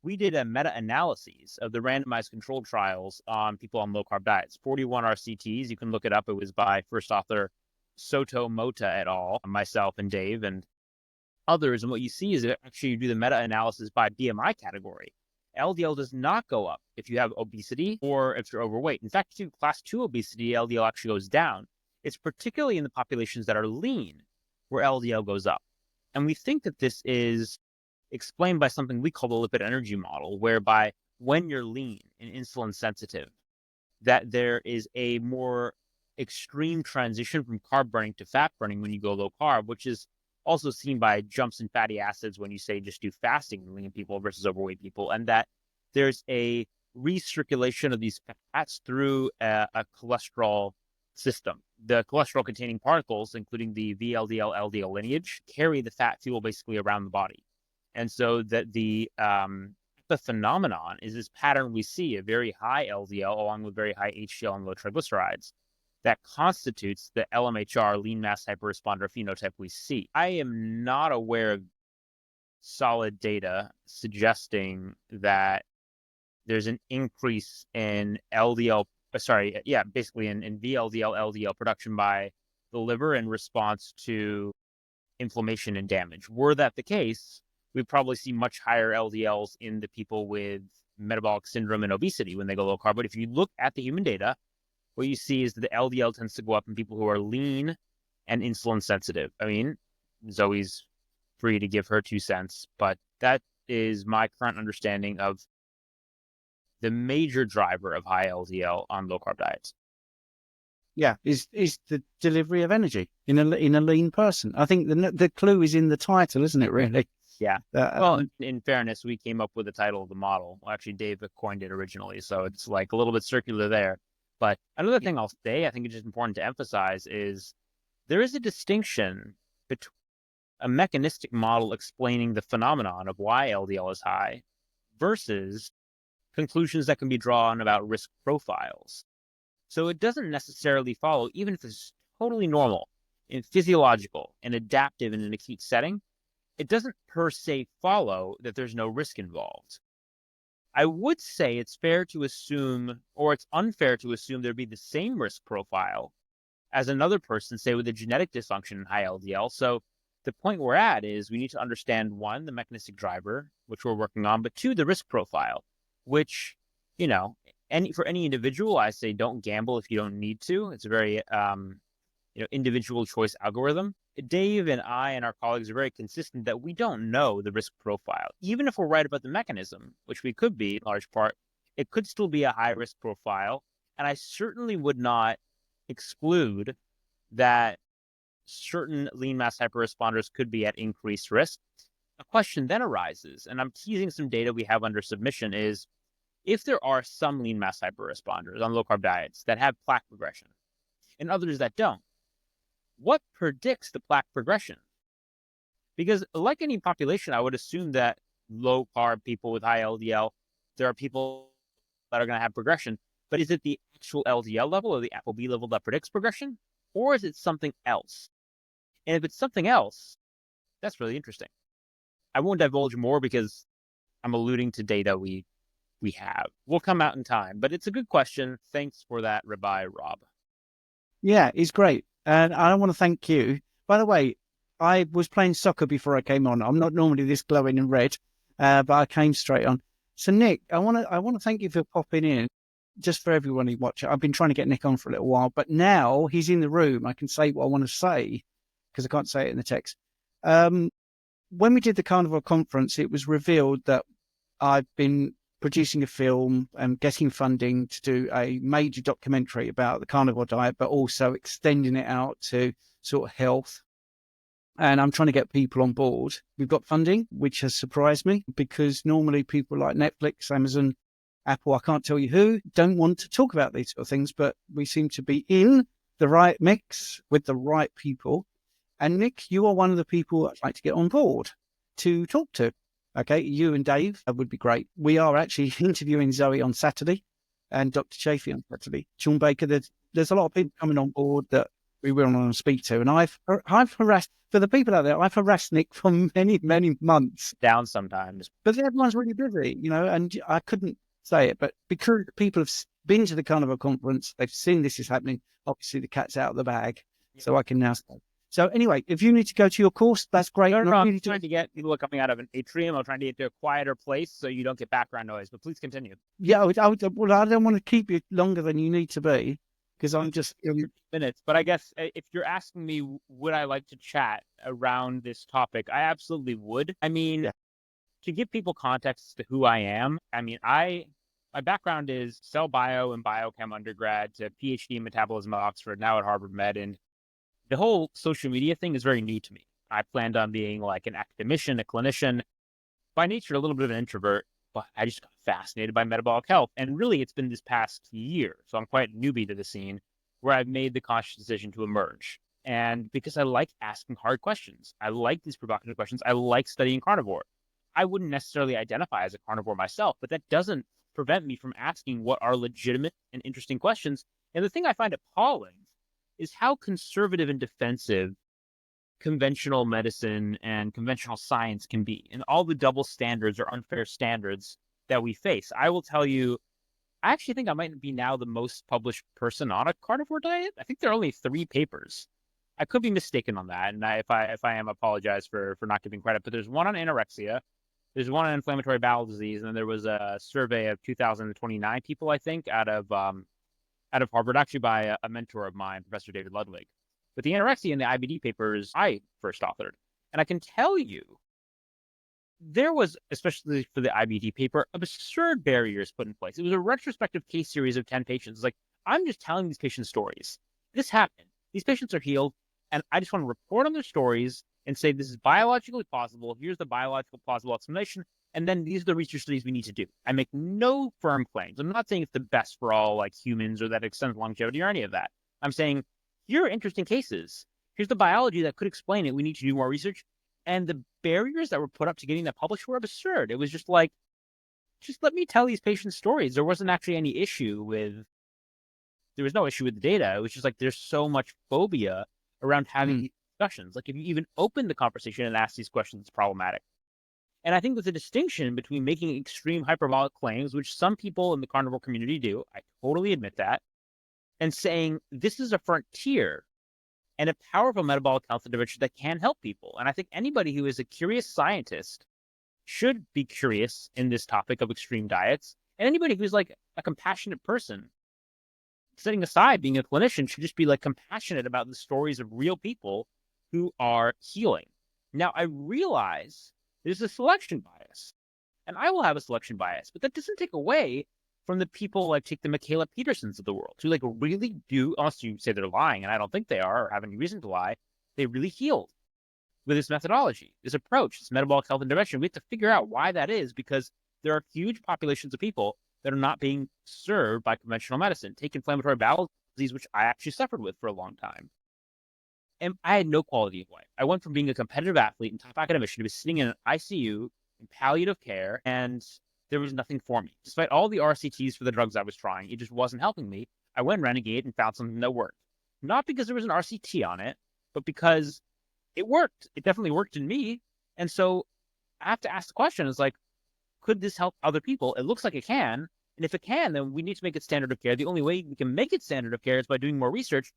we did a meta-analysis of the randomized controlled trials on people on low-carb diets, 41 RCTs. You can look it up. It was by first author Soto Mota et al., myself and Dave and others. And what you see is that actually you do the meta-analysis by BMI category. LDL does not go up if you have obesity or if you're overweight. In fact, if you have class 2 obesity, LDL actually goes down. It's particularly in the populations that are lean where LDL goes up. And we think that this is explained by something we call the lipid energy model, whereby when you're lean and insulin sensitive, that there is a more extreme transition from carb burning to fat burning when you go low carb, which is also seen by jumps in fatty acids when you say just do fasting in lean people versus overweight people, and that there's a recirculation of these fats through a cholesterol system. The cholesterol-containing particles, including the VLDL, LDL lineage, carry the fat fuel basically around the body. And so that the phenomenon is this pattern we see, a very high LDL along with very high HDL and low triglycerides, that constitutes the LMHR, lean mass hyperresponder phenotype we see. I am not aware of solid data suggesting that there's an increase in LDL, basically in VLDL, LDL production by the liver in response to inflammation and damage. Were that the case, we'd probably see much higher LDLs in the people with metabolic syndrome and obesity when they go low carb. But if you look at the human data, what you see is that the LDL tends to go up in people who are lean and insulin sensitive. I mean, Zoe's free to give her 2 cents, but that is my current understanding of the major driver of high LDL on low carb diets. Yeah, is the delivery of energy in a lean person. I think the clue is in the title, isn't it? Really? Yeah. Well, in fairness, we came up with the title of the model. Well, actually, Dave coined it originally, so it's like a little bit circular there. But another thing I'll say, I think it's just important to emphasize, is there is a distinction between a mechanistic model explaining the phenomenon of why LDL is high versus conclusions that can be drawn about risk profiles. So it doesn't necessarily follow, even if it's totally normal and physiological and adaptive in an acute setting, it doesn't per se follow that there's no risk involved. I would say it's fair to assume, or it's unfair to assume there'd be the same risk profile as another person, say, with a genetic dysfunction in high LDL. So the point we're at is we need to understand, one, the mechanistic driver, which we're working on, but two, the risk profile, which, for any individual, I say don't gamble if you don't need to. It's a very, individual choice algorithm. Dave and I and our colleagues are very consistent that we don't know the risk profile. Even if we're right about the mechanism, which we could be in large part, it could still be a high risk profile. And I certainly would not exclude that certain lean mass hyperresponders could be at increased risk. A question then arises, and I'm teasing some data we have under submission, is if there are some lean mass hyperresponders on low-carb diets that have plaque progression and others that don't, what predicts the plaque progression? Because like any population, I would assume that low-carb people with high LDL, there are people that are going to have progression. But is it the actual LDL level or the ApoB level that predicts progression? Or is it something else? And if it's something else, that's really interesting. I won't divulge more because I'm alluding to data we have. We'll come out in time, but it's a good question. Thanks for that, Rabbi Rob. Yeah, it's great. And I want to thank you. By the way, I was playing soccer before I came on. I'm not normally this glowing in red, but I came straight on. So Nick, I want to thank you for popping in. Just for everyone who watch it, I've been trying to get Nick on for a little while, but now he's in the room. I can say what I want to say because I can't say it in the text. When we did the Carnivore conference, it was revealed that I've been producing a film and getting funding to do a major documentary about the carnivore diet, but also extending it out to sort of health. And I'm trying to get people on board. We've got funding, which has surprised me because normally people like Netflix, Amazon, Apple, I can't tell you who, don't want to talk about these sort of things, but we seem to be in the right mix with the right people. And Nick, you are one of the people I'd like to get on board to talk to. Okay, you and Dave, that would be great. We are actually interviewing Zoe on Saturday and Dr. Chafee on Saturday. Sean Baker, there's a lot of people coming on board that we will want to speak to. And I've harassed, for the people out there, I've harassed Nick for many, many months. Down sometimes. But everyone's really busy, and I couldn't say it. But because people have been to the Carnivore conference, they've seen this is happening, obviously the cat's out of the bag. Yeah. So I can now say. So anyway, if you need to go to your course, that's great. No, I'm trying to get people coming out of an atrium. I'm trying to get to a quieter place so you don't get background noise, but please continue. Yeah, I don't want to keep you longer than you need to be because I'm just... minutes. But I guess if you're asking me, would I like to chat around this topic? I absolutely would. I mean, to give people context to who I am, my background is cell bio and biochem undergrad to PhD in metabolism at Oxford, now at Harvard Med, and the whole social media thing is very new to me. I planned on being like an academician, a clinician, by nature, a little bit of an introvert, but I just got fascinated by metabolic health. And really, it's been this past year, so I'm quite newbie to the scene, where I've made the conscious decision to emerge. And because I like asking hard questions, I like these provocative questions, I like studying carnivore. I wouldn't necessarily identify as a carnivore myself, but that doesn't prevent me from asking what are legitimate and interesting questions. And the thing I find appalling is how conservative and defensive conventional medicine and conventional science can be, and all the double standards or unfair standards that we face. I will tell you, I actually think I might be now the most published person on a carnivore diet. I think there are only 3 papers. I could be mistaken on that, and if I am, apologize for not giving credit. But there's one on anorexia, there's one on inflammatory bowel disease, and then there was a survey of 2,029 people, I think, out of Harvard, actually by a mentor of mine, Professor David Ludwig. But the anorexia and the IBD papers I first authored. And I can tell you, there was, especially for the IBD paper, absurd barriers put in place. It was a retrospective case series of 10 patients. It's like, I'm just telling these patients stories. This happened. These patients are healed, and I just want to report on their stories and say this is biologically possible. Here's the biological plausible explanation. And then these are the research studies we need to do. I make no firm claims. I'm not saying it's the best for all like humans or that extends longevity or any of that. I'm saying here are interesting cases. Here's the biology that could explain it. We need to do more research. And the barriers that were put up to getting that published were absurd. It was just like, just let me tell these patients stories. There wasn't actually any issue with, there was no issue with the data. It was just like, there's so much phobia around having these discussions. Like if you even open the conversation and ask these questions, it's problematic. And I think there's a distinction between making extreme hyperbolic claims, which some people in the carnivore community do. I totally admit that. And saying this is a frontier and a powerful metabolic health intervention that can help people. And I think anybody who is a curious scientist should be curious in this topic of extreme diets. And anybody who's like a compassionate person, setting aside being a clinician, should just be like compassionate about the stories of real people who are healing. Now, I realize there's a selection bias, and I will have a selection bias, but that doesn't take away from the people like take the Michaela Petersons of the world who like really do, unless you say they're lying, and I don't think they are or have any reason to lie, they really healed with this methodology, this approach, this metabolic health intervention. We have to figure out why that is, because there are huge populations of people that are not being served by conventional medicine. Take inflammatory bowel disease, which I actually suffered with for a long time. And I had no quality of life. I went from being a competitive athlete and top academician to sitting in an ICU in palliative care, and there was nothing for me. Despite all the RCTs for the drugs I was trying, it just wasn't helping me. I went renegade and found something that worked. Not because there was an RCT on it, but because it worked. It definitely worked in me. And so I have to ask the question, is like, could this help other people? It looks like it can. And if it can, then we need to make it standard of care. The only way we can make it standard of care is by doing more research.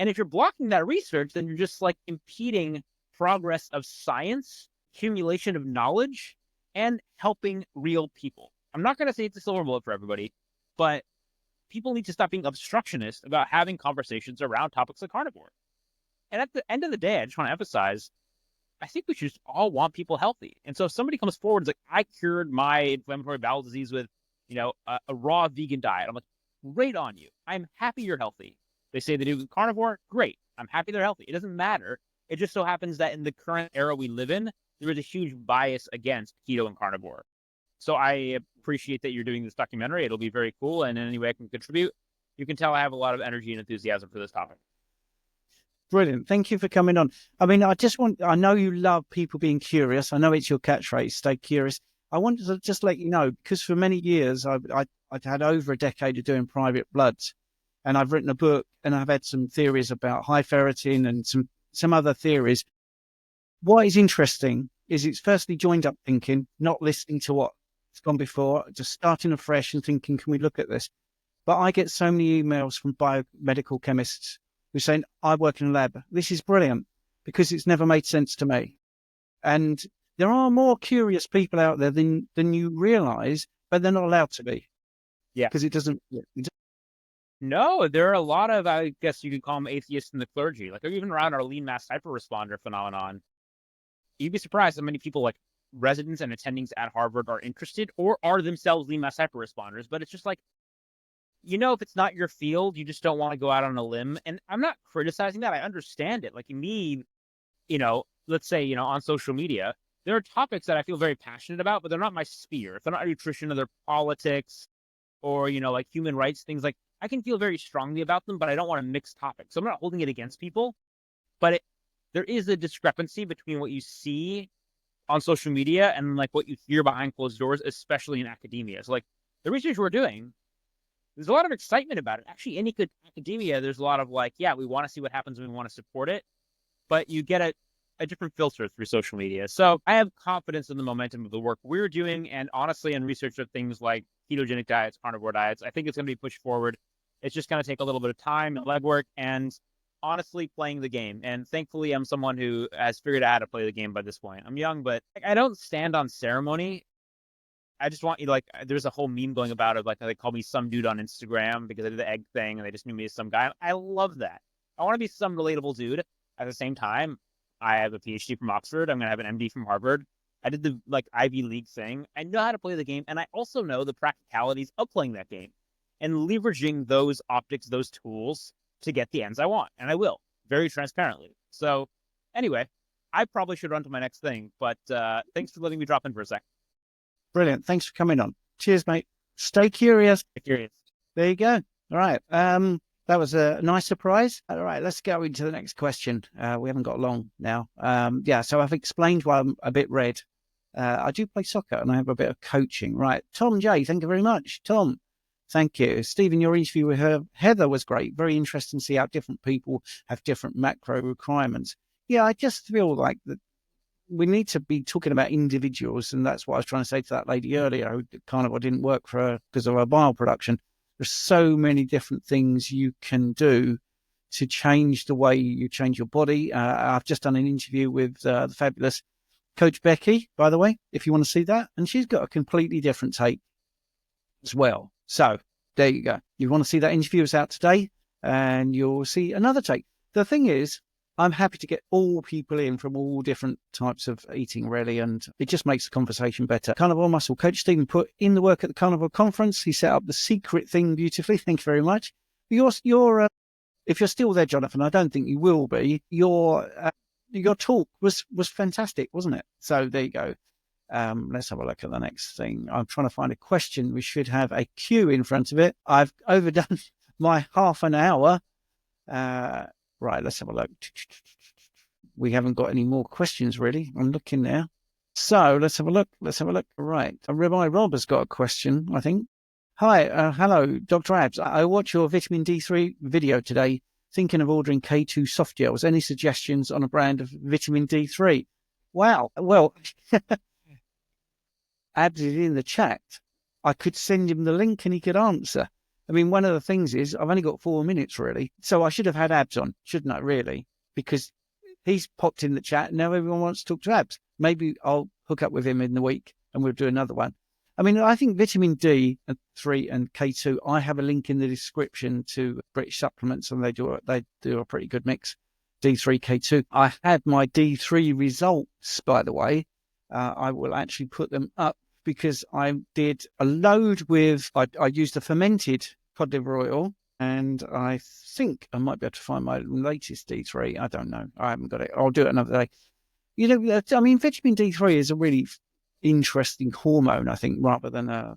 And if you're blocking that research, then you're just like impeding progress of science, accumulation of knowledge, and helping real people. I'm not going to say it's a silver bullet for everybody, but people need to stop being obstructionist about having conversations around topics like carnivore. And at the end of the day, I just want to emphasize, I think we should just all want people healthy. And so if somebody comes forward and is like, I cured my inflammatory bowel disease with, a raw vegan diet, I'm like, great on you. I'm happy you're healthy. They say they do with carnivore, great. I'm happy they're healthy. It doesn't matter. It just so happens that in the current era we live in, there is a huge bias against keto and carnivore. So I appreciate that you're doing this documentary. It'll be very cool. And in any way I can contribute, you can tell I have a lot of energy and enthusiasm for this topic. Brilliant. Thank you for coming on. I mean, I know you love people being curious. I know it's your catchphrase, stay curious. I wanted to just let you know, because for many years, I've had over a decade of doing private bloods, and I've written a book, and I've had some theories about high ferritin and some other theories. What is interesting is it's firstly joined up thinking, not listening to what's gone before, just starting afresh and thinking, can we look at this? But I get so many emails from biomedical chemists who are saying, I work in a lab. This is brilliant because it's never made sense to me. And there are more curious people out there than you realize, but they're not allowed to be. Yeah. Because it doesn't. No, there are a lot of, I guess you could call them atheists in the clergy. Like even around our lean mass hyperresponder phenomenon, you'd be surprised how many people like residents and attendings at Harvard are interested or are themselves lean mass hyperresponders. But it's just like, if it's not your field, you just don't want to go out on a limb. And I'm not criticizing that. I understand it. Like me, let's say, on social media, there are topics that I feel very passionate about, but they're not my sphere. If they're not nutrition or they're politics or, like human rights, things like I can feel very strongly about them, but I don't want to mix topics. So I'm not holding it against people, but there is a discrepancy between what you see on social media and like what you hear behind closed doors, especially in academia. So like the research we're doing, there's a lot of excitement about it. Actually, in academia, there's a lot of like, yeah, we want to see what happens and we want to support it, but you get a different filter through social media. So I have confidence in the momentum of the work we're doing. And honestly, in research of things like ketogenic diets, carnivore diets, I think it's going to be pushed forward. It's just going to take a little bit of time and legwork and honestly playing the game. And thankfully, I'm someone who has figured out how to play the game by this point. I'm young, but I don't stand on ceremony. I just want you there's a whole meme going about it. Like they call me some dude on Instagram because I did the egg thing and they just knew me as some guy. I love that. I want to be some relatable dude. At the same time, I have a PhD from Oxford. I'm going to have an MD from Harvard. I did the Ivy League thing. I know how to play the game. And I also know the practicalities of playing that game and leveraging those optics, those tools to get the ends I want. And I will very transparently. So anyway, I probably should run to my next thing, but thanks for letting me drop in for a sec. Brilliant. Thanks for coming on. Cheers, mate. Stay curious. Stay curious. There you go. All right. That was a nice surprise. All right, let's go into the next question. We haven't got long now. Yeah, so I've explained why I'm a bit red. I do play soccer and I have a bit of coaching. Right. Tom J, thank you very much. Tom, thank you. Stephen, your interview with Heather was great. Very interesting to see how different people have different macro requirements. Yeah, I just feel like that we need to be talking about individuals. And that's what I was trying to say to that lady earlier, who Carnivore didn't work for her because of her bile production. There's so many different things you can do to change the way you change your body. I've just done an interview with the fabulous Coach Becky, by the way, if you want to see that. And she's got a completely different take as well. So there you go. You want to see that interview? It's out today and you'll see another take. The thing is, I'm happy to get all people in from all different types of eating, really, and it just makes the conversation better. Carnivore Muscle Coach Stephen put in the work at the Carnivore Conference. He set up the secret thing beautifully. Thank you very much. If you're still there, Jonathan, I don't think you will be. Your talk was fantastic, wasn't it? So there you go. Let's have a look at the next thing. I'm trying to find a question. We should have a cue in front of it. I've overdone my half an hour. Right, let's have a look. We haven't got any more questions, really. I'm looking now. So let's have a look. Right. Rabbi Rob has got a question, I think. Hi, hello, Dr. Abs. I watched your vitamin D3 video today, thinking of ordering K2 soft gels. Any suggestions on a brand of vitamin D3? Wow. Well, Abs is in the chat. I could send him the link and he could answer. I mean, one of the things is I've only got 4 minutes, really. So I should have had Abs on, shouldn't I, really? Because he's popped in the chat and now everyone wants to talk to Abs. Maybe I'll hook up with him in the week and we'll do another one. I mean, I think vitamin D3 and K2, I have a link in the description to British Supplements and they do a pretty good mix. D3, K2. I had my D3 results, by the way. I will actually put them up, because I did a load with, I used the fermented cod liver oil, and I think I might be able to find my latest D3. I don't know. I haven't got it. I'll do it another day. You know, I mean, vitamin D3 is a really interesting hormone, I think, rather than a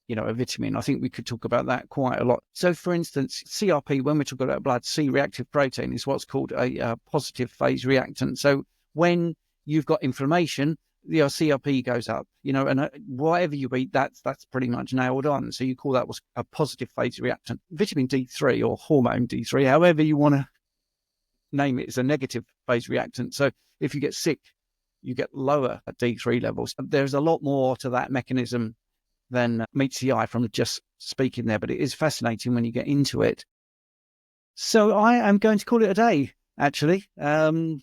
vitamin. I think we could talk about that quite a lot. So, for instance, CRP, when we're talking about blood, C-reactive protein is what's called a positive phase reactant. So when you've got inflammation, your CRP goes up, and whatever you eat, that's pretty much nailed on. So you call that a positive phase reactant. Vitamin D3 or hormone D3, however you want to name it, is a negative phase reactant. So if you get sick, you get lower D3 levels. There's a lot more to that mechanism than meets the eye from just speaking there, but it is fascinating when you get into it. So I am going to call it a day, actually, because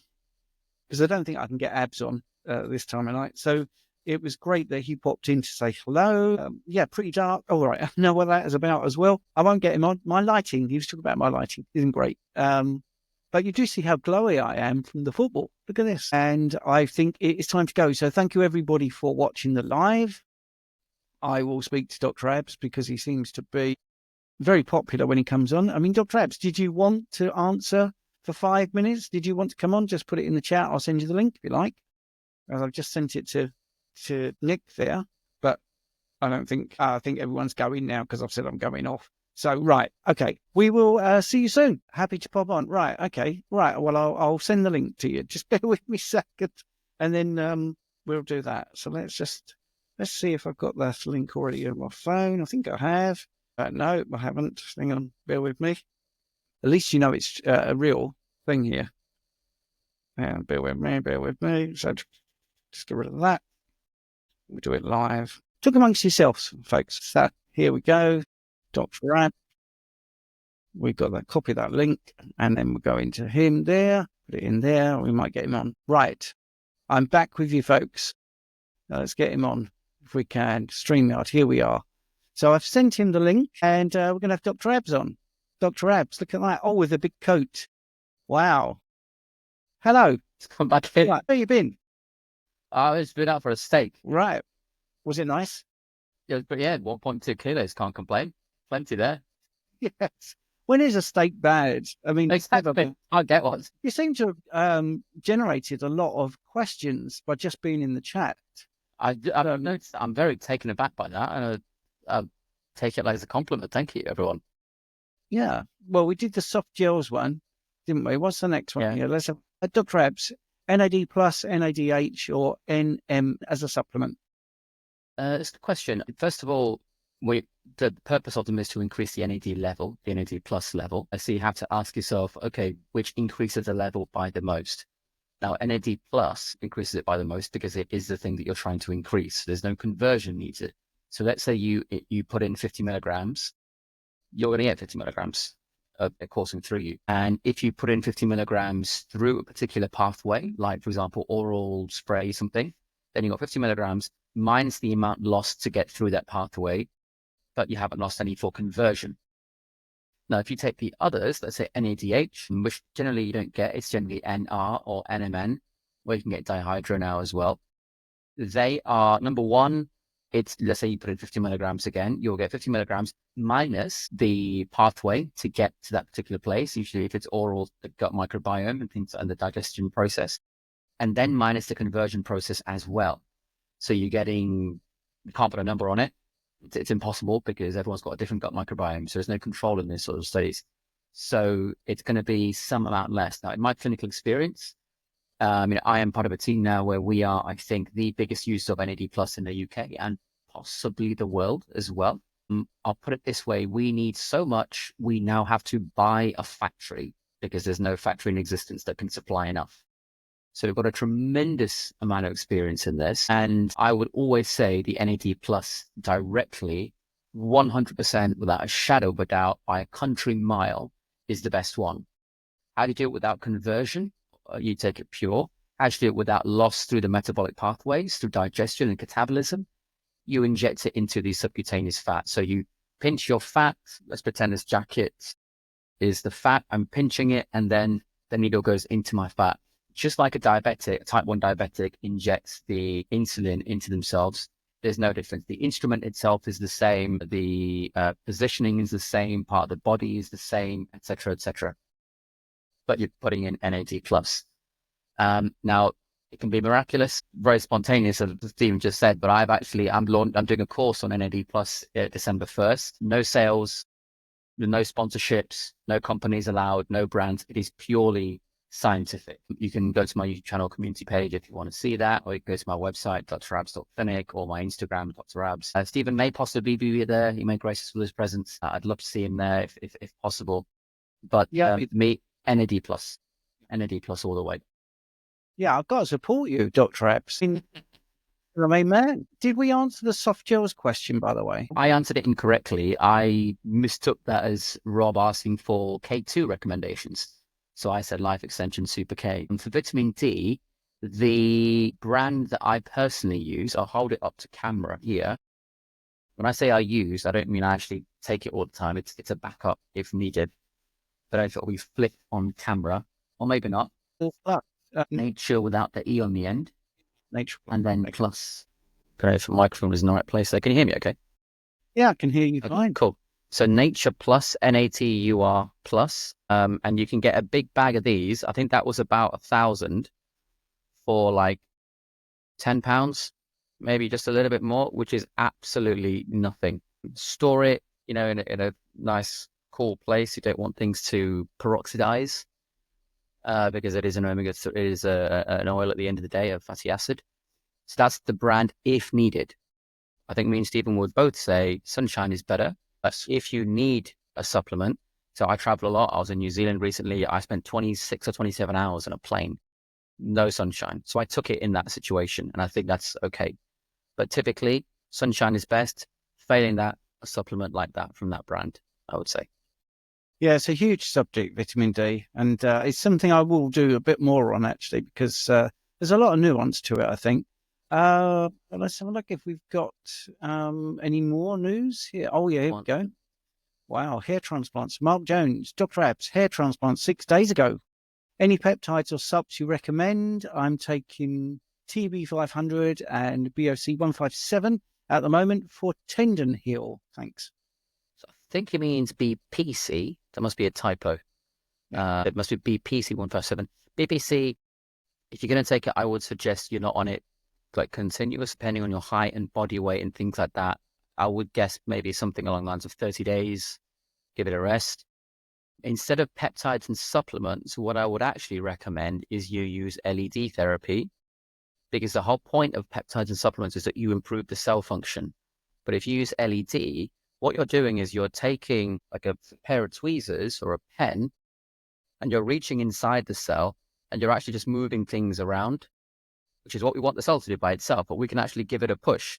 I don't think I can get Abs on this time of night. So it was great that he popped in to say hello. Yeah, pretty dark. All right, I know what that is about as well. I won't get him on. My lighting, he was talking about my lighting, isn't great. But you do see how glowy I am from the football. Look at this. And I think it is time to go. So thank you, everybody, for watching the live. I will speak to Dr. Abs because he seems to be very popular when he comes on. I mean, Dr. Abs, did you want to answer for 5 minutes? Did you want to come on? Just put it in the chat. I'll send you the link if you like. I've just sent it to Nick there, but I think everyone's going now because I've said I'm going off. So, right. Okay. We will see you soon. Happy to pop on. Right. Okay. Right. Well, I'll send the link to you. Just bear with me a second and then we'll do that. So let's see if I've got that link already on my phone. I think I have. No, I haven't. Hang on. Bear with me. At least you know it's a real thing here. And bear with me. So just get rid of that. We'll do it live. Talk amongst yourselves, folks. So here we go. Dr. Ab. We've got that, copy that link, and then we'll go into him there, put it in there. We might get him on. Right. I'm back with you, folks. Now let's get him on if we can. StreamYard, here we are. So I've sent him the link, and we're going to have Dr. Abs on. Dr. Abs, look at that. Oh, with a big coat. Wow. Hello. Come back in. Right. Where you been? It's been out for a steak. Right. Was it nice? Yeah, but yeah, 1.2 kilos. Can't complain. Plenty there. Yes. When is a steak bad? I mean, Exactly. I'll get one. You seem to have generated a lot of questions by just being in the chat. I don't know. I'm very taken aback by that, and I take it as a compliment. Thank you, everyone. Yeah. Well, we did the soft gels one, didn't we? What's the next one? Yeah. Let's have Dr. Abs, NAD plus, NADH, or NM as a supplement. It's a good question. First of all, the purpose of them is to increase the NAD level, the NAD plus level. So you have to ask yourself, okay, which increases the level by the most? Now, NAD plus increases it by the most because it is the thing that you're trying to increase. There's no conversion needed. So let's say you put in 50 milligrams, you're going to get 50 milligrams coursing through you. And if you put in 50 milligrams through a particular pathway, like, for example, oral spray, something, then you've got 50 milligrams minus the amount lost to get through that pathway, but you haven't lost any for conversion. Now, if you take the others, let's say NADH, which generally you don't get, it's generally NR or NMN, where you can get dihydro now as well. They are, number one, let's say you put in 50 milligrams again, you'll get 50 milligrams minus the pathway to get to that particular place. Usually if it's oral, the gut microbiome and things and the digestion process, and then minus the conversion process as well. So you can't put a number on it. It's impossible because everyone's got a different gut microbiome. So there's no control in this sort of studies. So it's going to be some amount less. Now, in my clinical experience, I am part of a team now where we are, I think, the biggest use of NAD plus in the UK and possibly the world as well. I'll put it this way. We need so much. We now have to buy a factory because there's no factory in existence that can supply enough. So we've got a tremendous amount of experience in this. And I would always say the NAD plus directly, 100% without a shadow of a doubt, by a country mile, is the best one. How do you do it without conversion? You take it pure. How do you do it without loss through the metabolic pathways, through digestion and catabolism? You inject it into the subcutaneous fat. So you pinch your fat. Let's pretend this jacket is the fat. I'm pinching it, and then the needle goes into my fat. Just like a type 1 diabetic injects the insulin into themselves, there's no difference. The instrument itself is the same. The positioning is the same. Part of the body is the same, etc., etc. But you're putting in NAD plus. Now, it can be miraculous, very spontaneous, as Stephen just said, but I'm doing a course on NAD plus December 1st. No sales, no sponsorships, no companies allowed, no brands. It is purely scientific. You can go to my YouTube channel community page if you want to see that, or you can go to my website, drabs.clinic, or my Instagram, Dr. Abs. Stephen may possibly be there. He may grace us with his presence. I'd love to see him there if possible. But me, NAD plus all the way. Yeah, I've got to support you, Dr. Abs. I mean, man, did we answer the soft gels question, by the way? I answered it incorrectly. I mistook that as Rob asking for K2 recommendations. So I said Life Extension Super K. And for vitamin D, the brand that I personally use, I'll hold it up to camera here. When I say I use, I don't mean I actually take it all the time. It's a backup if needed. But I thought we flip on camera, or maybe not. Nature without the E on the end. Nature. And then plus. I don't know if the microphone is in the right place. So can you hear me okay? Yeah, I can hear you fine. Cool. So Nature Plus, NATUR Plus, and you can get a big bag of these. I think that was about 1,000 for like £10, maybe just a little bit more, which is absolutely nothing. Store it, in a nice, cool place. You don't want things to peroxidize because it is an omega. It is an oil at the end of the day, a fatty acid. So that's the brand if needed. I think me and Stephen would both say Sunshine is better. But if you need a supplement, so I travel a lot. I was in New Zealand recently. I spent 26 or 27 hours on a plane, no Sunshine. So I took it in that situation, and I think that's okay. But typically, Sunshine is best. Failing that, a supplement like that from that brand, I would say. Yeah, it's a huge subject, vitamin D, and it's something I will do a bit more on, actually, because there's a lot of nuance to it, I think. Let's have a look if we've got any more news here. Oh, yeah, here we go. Wow, hair transplants. Mark Jones, Dr. Abs, hair transplant 6 days ago. Any peptides or subs you recommend? I'm taking TB500 and BOC 157 at the moment for tendon heal. Thanks. So I think it means BPC. That must be a typo. It must be BPC 157. BPC, if you're going to take it, I would suggest you're not on it like continuous, depending on your height and body weight and things like that. I would guess maybe something along the lines of 30 days, give it a rest. Instead of peptides and supplements, what I would actually recommend is you use LED therapy, because the whole point of peptides and supplements is that you improve the cell function. But if you use LED, what you're doing is you're taking like a pair of tweezers or a pen, and you're reaching inside the cell, and you're actually just moving things around, which is what we want the cell to do by itself, but we can actually give it a push.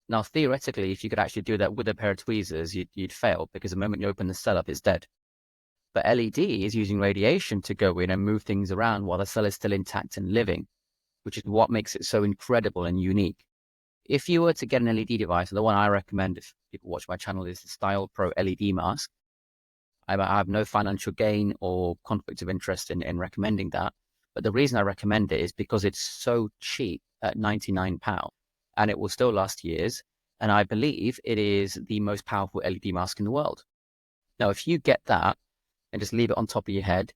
Now, theoretically, if you could actually do that with a pair of tweezers, you'd fail, because the moment you open the cell up, it's dead. But LED is using radiation to go in and move things around while the cell is still intact and living, which is what makes it so incredible and unique. If you were to get an LED device, and the one I recommend if people watch my channel is the Style Pro LED mask. I have no financial gain or conflict of interest in recommending that. But the reason I recommend it is because it's so cheap at £99, and it will still last years. And I believe it is the most powerful LED mask in the world. Now, if you get that and just leave it on top of your head,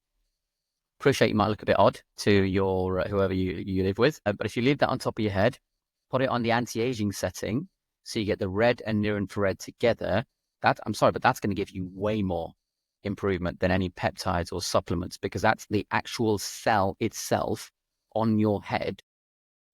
appreciate you might look a bit odd to your whoever you live with, but if you leave that on top of your head, put it on the anti-aging setting, so you get the red and near infrared together. I'm sorry, but that's going to give you way more improvement than any peptides or supplements, because that's the actual cell itself on your head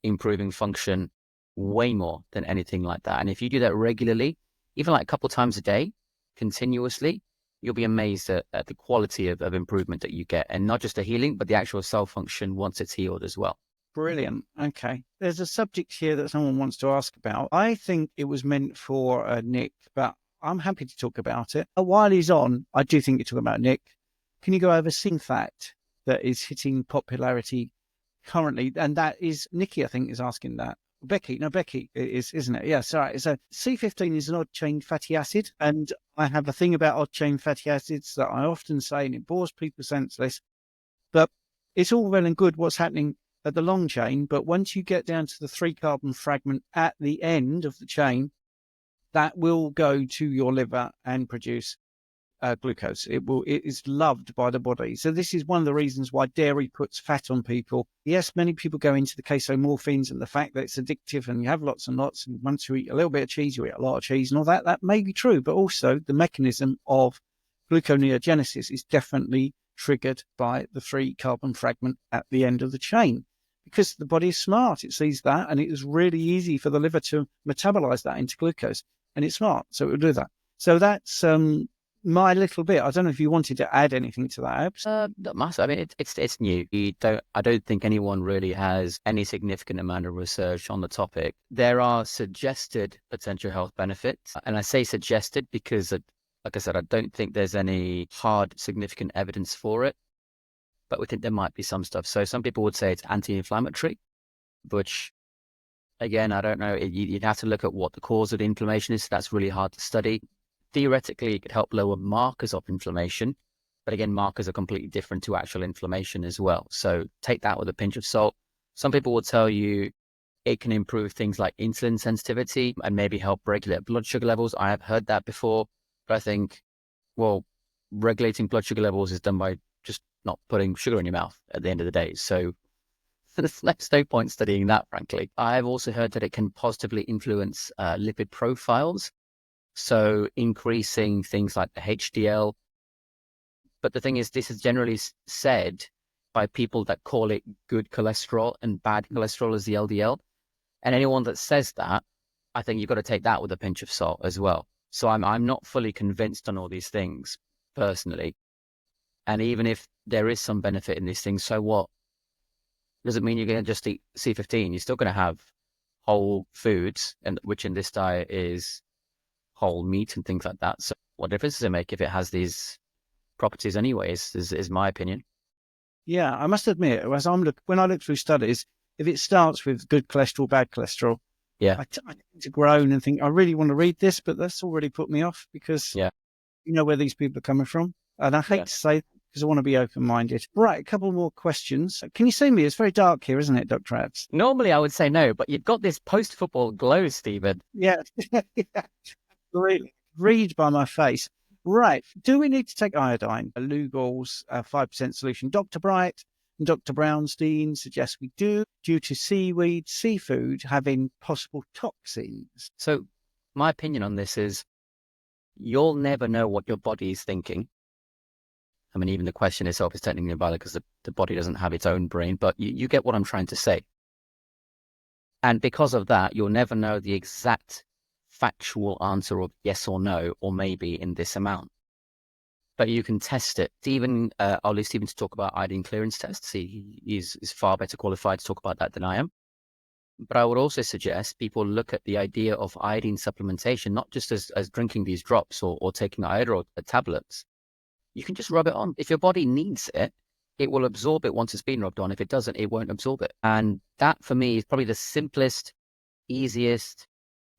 improving function way more than anything like that. And if you do that regularly, even like a couple of times a day, continuously, you'll be amazed at the quality of improvement that you get, and not just the healing, but the actual cell function once it's healed as well. Brilliant. Okay. There's a subject here that someone wants to ask about. I think it was meant for Nick, but I'm happy to talk about it. While he's on, I do think you're talking about Nick. Can you go over fact that is hitting popularity currently? And that is Nikki, I think, is asking that. Becky it is, isn't it? Yeah, sorry. So C15 is an odd chain fatty acid, and I have a thing about odd chain fatty acids that I often say, and it bores people senseless. But it's all well and good what's happening at the long chain, but once you get down to the 3-carbon fragment at the end of the chain, that will go to your liver and produce glucose. It is loved by the body. So this is one of the reasons why dairy puts fat on people. Yes, many people go into the casomorphins and the fact that it's addictive and you have lots and lots, and once you eat a little bit of cheese, you eat a lot of cheese and all that. That may be true, but also the mechanism of gluconeogenesis is definitely triggered by the 3-carbon fragment at the end of the chain, because the body is smart. It sees that, and it is really easy for the liver to metabolize that into glucose, and it's smart, so it will do that. So that's my little bit. I don't know if you wanted to add anything to that, Abs. Not massive. I mean, it's new. I don't think anyone really has any significant amount of research on the topic. There are suggested potential health benefits, and I say suggested because, like I said, I don't think there's any hard, significant evidence for it, but we think there might be some stuff. So some people would say it's anti-inflammatory, which, again, I don't know. You'd have to look at what the cause of the inflammation is. So that's really hard to study. Theoretically, it could help lower markers of inflammation, but again, markers are completely different to actual inflammation as well. So take that with a pinch of salt. Some people will tell you it can improve things like insulin sensitivity and maybe help regulate blood sugar levels. I have heard that before, but I think, well, regulating blood sugar levels is done by just not putting sugar in your mouth at the end of the day. So there's no point studying that, frankly. I've also heard that it can positively influence lipid profiles. So increasing things like the HDL. But the thing is, this is generally said by people that call it good cholesterol and bad cholesterol as the LDL. And anyone that says that, I think you've got to take that with a pinch of salt as well. So I'm not fully convinced on all these things personally. And even if there is some benefit in these things, so what? Doesn't mean you're going to just eat C15. You're still going to have whole foods, and which in this diet is whole meat and things like that. So what difference does it make if it has these properties anyways, is my opinion. Yeah, I must admit, when I look through studies, if it starts with good cholesterol, bad cholesterol, yeah, I tend to groan and think, I really want to read this, but that's already put me off, because you know where these people are coming from. And I hate to say that, because I want to be open-minded. Right, a couple more questions. Can you see me? It's very dark here, isn't it, Dr. Abs? Normally I would say no, but you've got this post-football glow, Stephen. Yeah. Really. Read by my face. Right. Do we need to take iodine? Lugol's 5% solution. Dr. Bright and Dr. Brownstein suggest we do, due to seafood having possible toxins. So my opinion on this is, you'll never know what your body is thinking. I mean, even the question itself is technically invalid because the body doesn't have its own brain, but you get what I'm trying to say. And because of that, you'll never know the exact factual answer of yes or no, or maybe in this amount. But you can test it. Stephen, I'll leave Stephen to talk about iodine clearance tests. He is far better qualified to talk about that than I am. But I would also suggest people look at the idea of iodine supplementation, not just as drinking these drops or taking iodine tablets. You can just rub it on. If your body needs it, it will absorb it once it's been rubbed on. If it doesn't, it won't absorb it. And that, for me, is probably the simplest, easiest,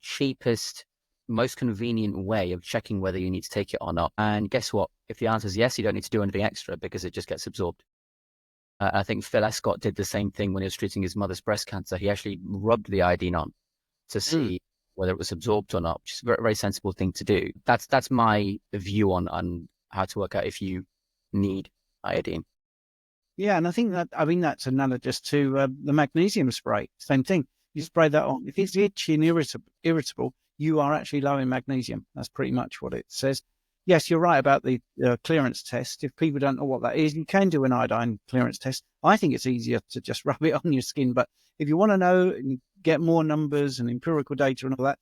cheapest, most convenient way of checking whether you need to take it or not. And guess what? If the answer is yes, you don't need to do anything extra because it just gets absorbed. I think Phil Escott did the same thing when he was treating his mother's breast cancer. He actually rubbed the iodine on to see whether it was absorbed or not, which is a very, very sensible thing to do. That's my view on how to work out if you need iodine. Yeah, and I think that's analogous to the magnesium spray. Same thing. You spray that on. If it's itchy and irritable, you are actually low in magnesium. That's pretty much what it says. Yes, you're right about the clearance test. If people don't know what that is, you can do an iodine clearance test. I think it's easier to just rub it on your skin. But if you want to know and get more numbers and empirical data and all that,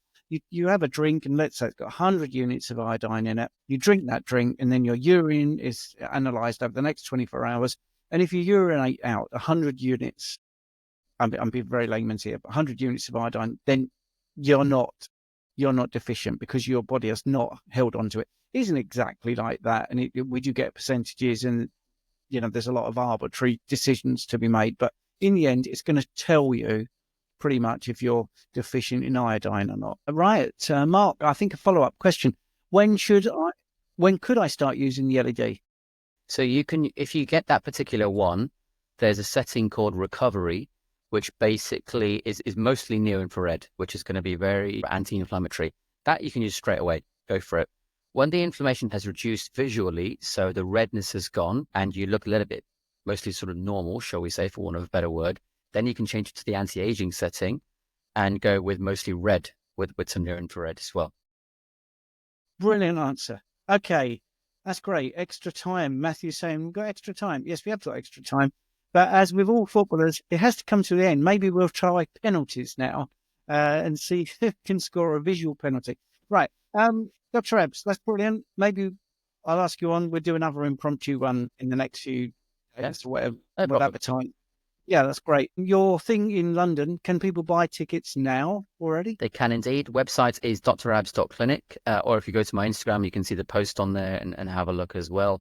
you have a drink, and let's say it's got 100 units of iodine in it. You drink that drink, and then your urine is analysed over the next 24 hours. And if you urinate out 100 units, I'm being very layman's here, but 100 units of iodine, then you're not deficient because your body has not held onto it. It isn't exactly like that, and we do get percentages, and there's a lot of arbitrary decisions to be made. But in the end, it's going to tell you pretty much if you're deficient in iodine or not. Right, Mark, I think a follow-up question: when could I start using the LED? So you can, if you get that particular one, there's a setting called recovery, which basically is mostly near-infrared, which is going to be very anti-inflammatory. That you can use straight away. Go for it. When the inflammation has reduced visually, so the redness has gone and you look a little bit mostly sort of normal, shall we say, for want of a better word, then you can change it to the anti-aging setting and go with mostly red with some near-infrared as well. Brilliant answer. Okay, that's great. Extra time. Matthew's saying we've got extra time. Yes, we have got extra time. But as with all footballers, it has to come to the end. Maybe we'll try penalties now and see if we can score a visual penalty. Right. Dr. Abs, that's brilliant. Maybe I'll ask you on. We'll do another impromptu one in the next few days or whatever time. Yeah, that's great. Your thing in London, can people buy tickets now already? They can indeed. Website is drabs.clinic, or if you go to my Instagram, you can see the post on there and have a look as well.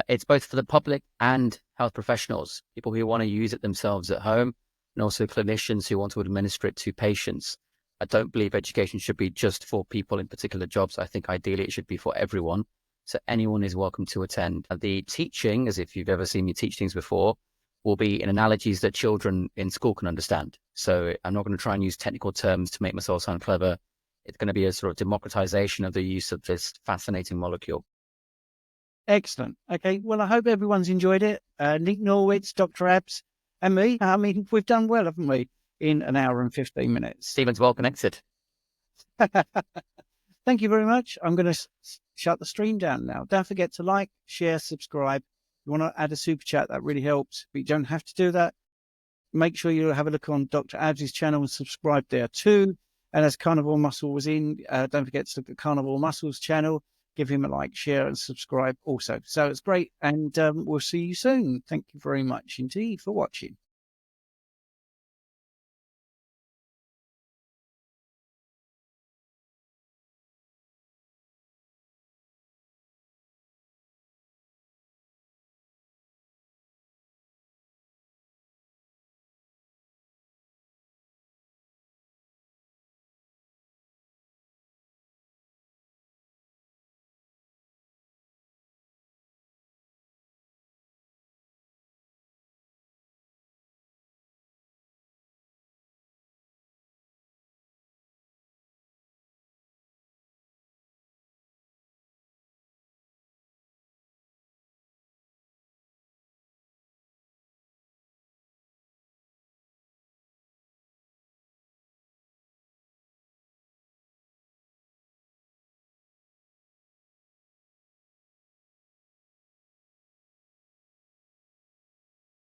It's both for the public and health professionals, people who want to use it themselves at home, and also clinicians who want to administer it to patients. I don't believe education should be just for people in particular jobs. I think ideally it should be for everyone. So anyone is welcome to attend. The teaching, as if you've ever seen me teach things before, will be in analogies that children in school can understand. So I'm not going to try and use technical terms to make myself sound clever. It's going to be a sort of democratization of the use of this fascinating molecule. Excellent. Okay. Well, I hope everyone's enjoyed it. Nick Norwitz, Dr. Abs, and me. I mean, we've done well, haven't we, in an hour and 15 minutes? Stephen's well connected. Thank you very much. I'm going to shut the stream down now. Don't forget to like, share, subscribe. If you want to add a super chat, that really helps. But you don't have to do that. Make sure you have a look on Dr. Abs' channel and subscribe there too. And as Carnivore Muscle was in, don't forget to look at Carnivore Muscle's channel. Give him a like, share, and subscribe also. So it's great. And we'll see you soon. Thank you very much indeed for watching.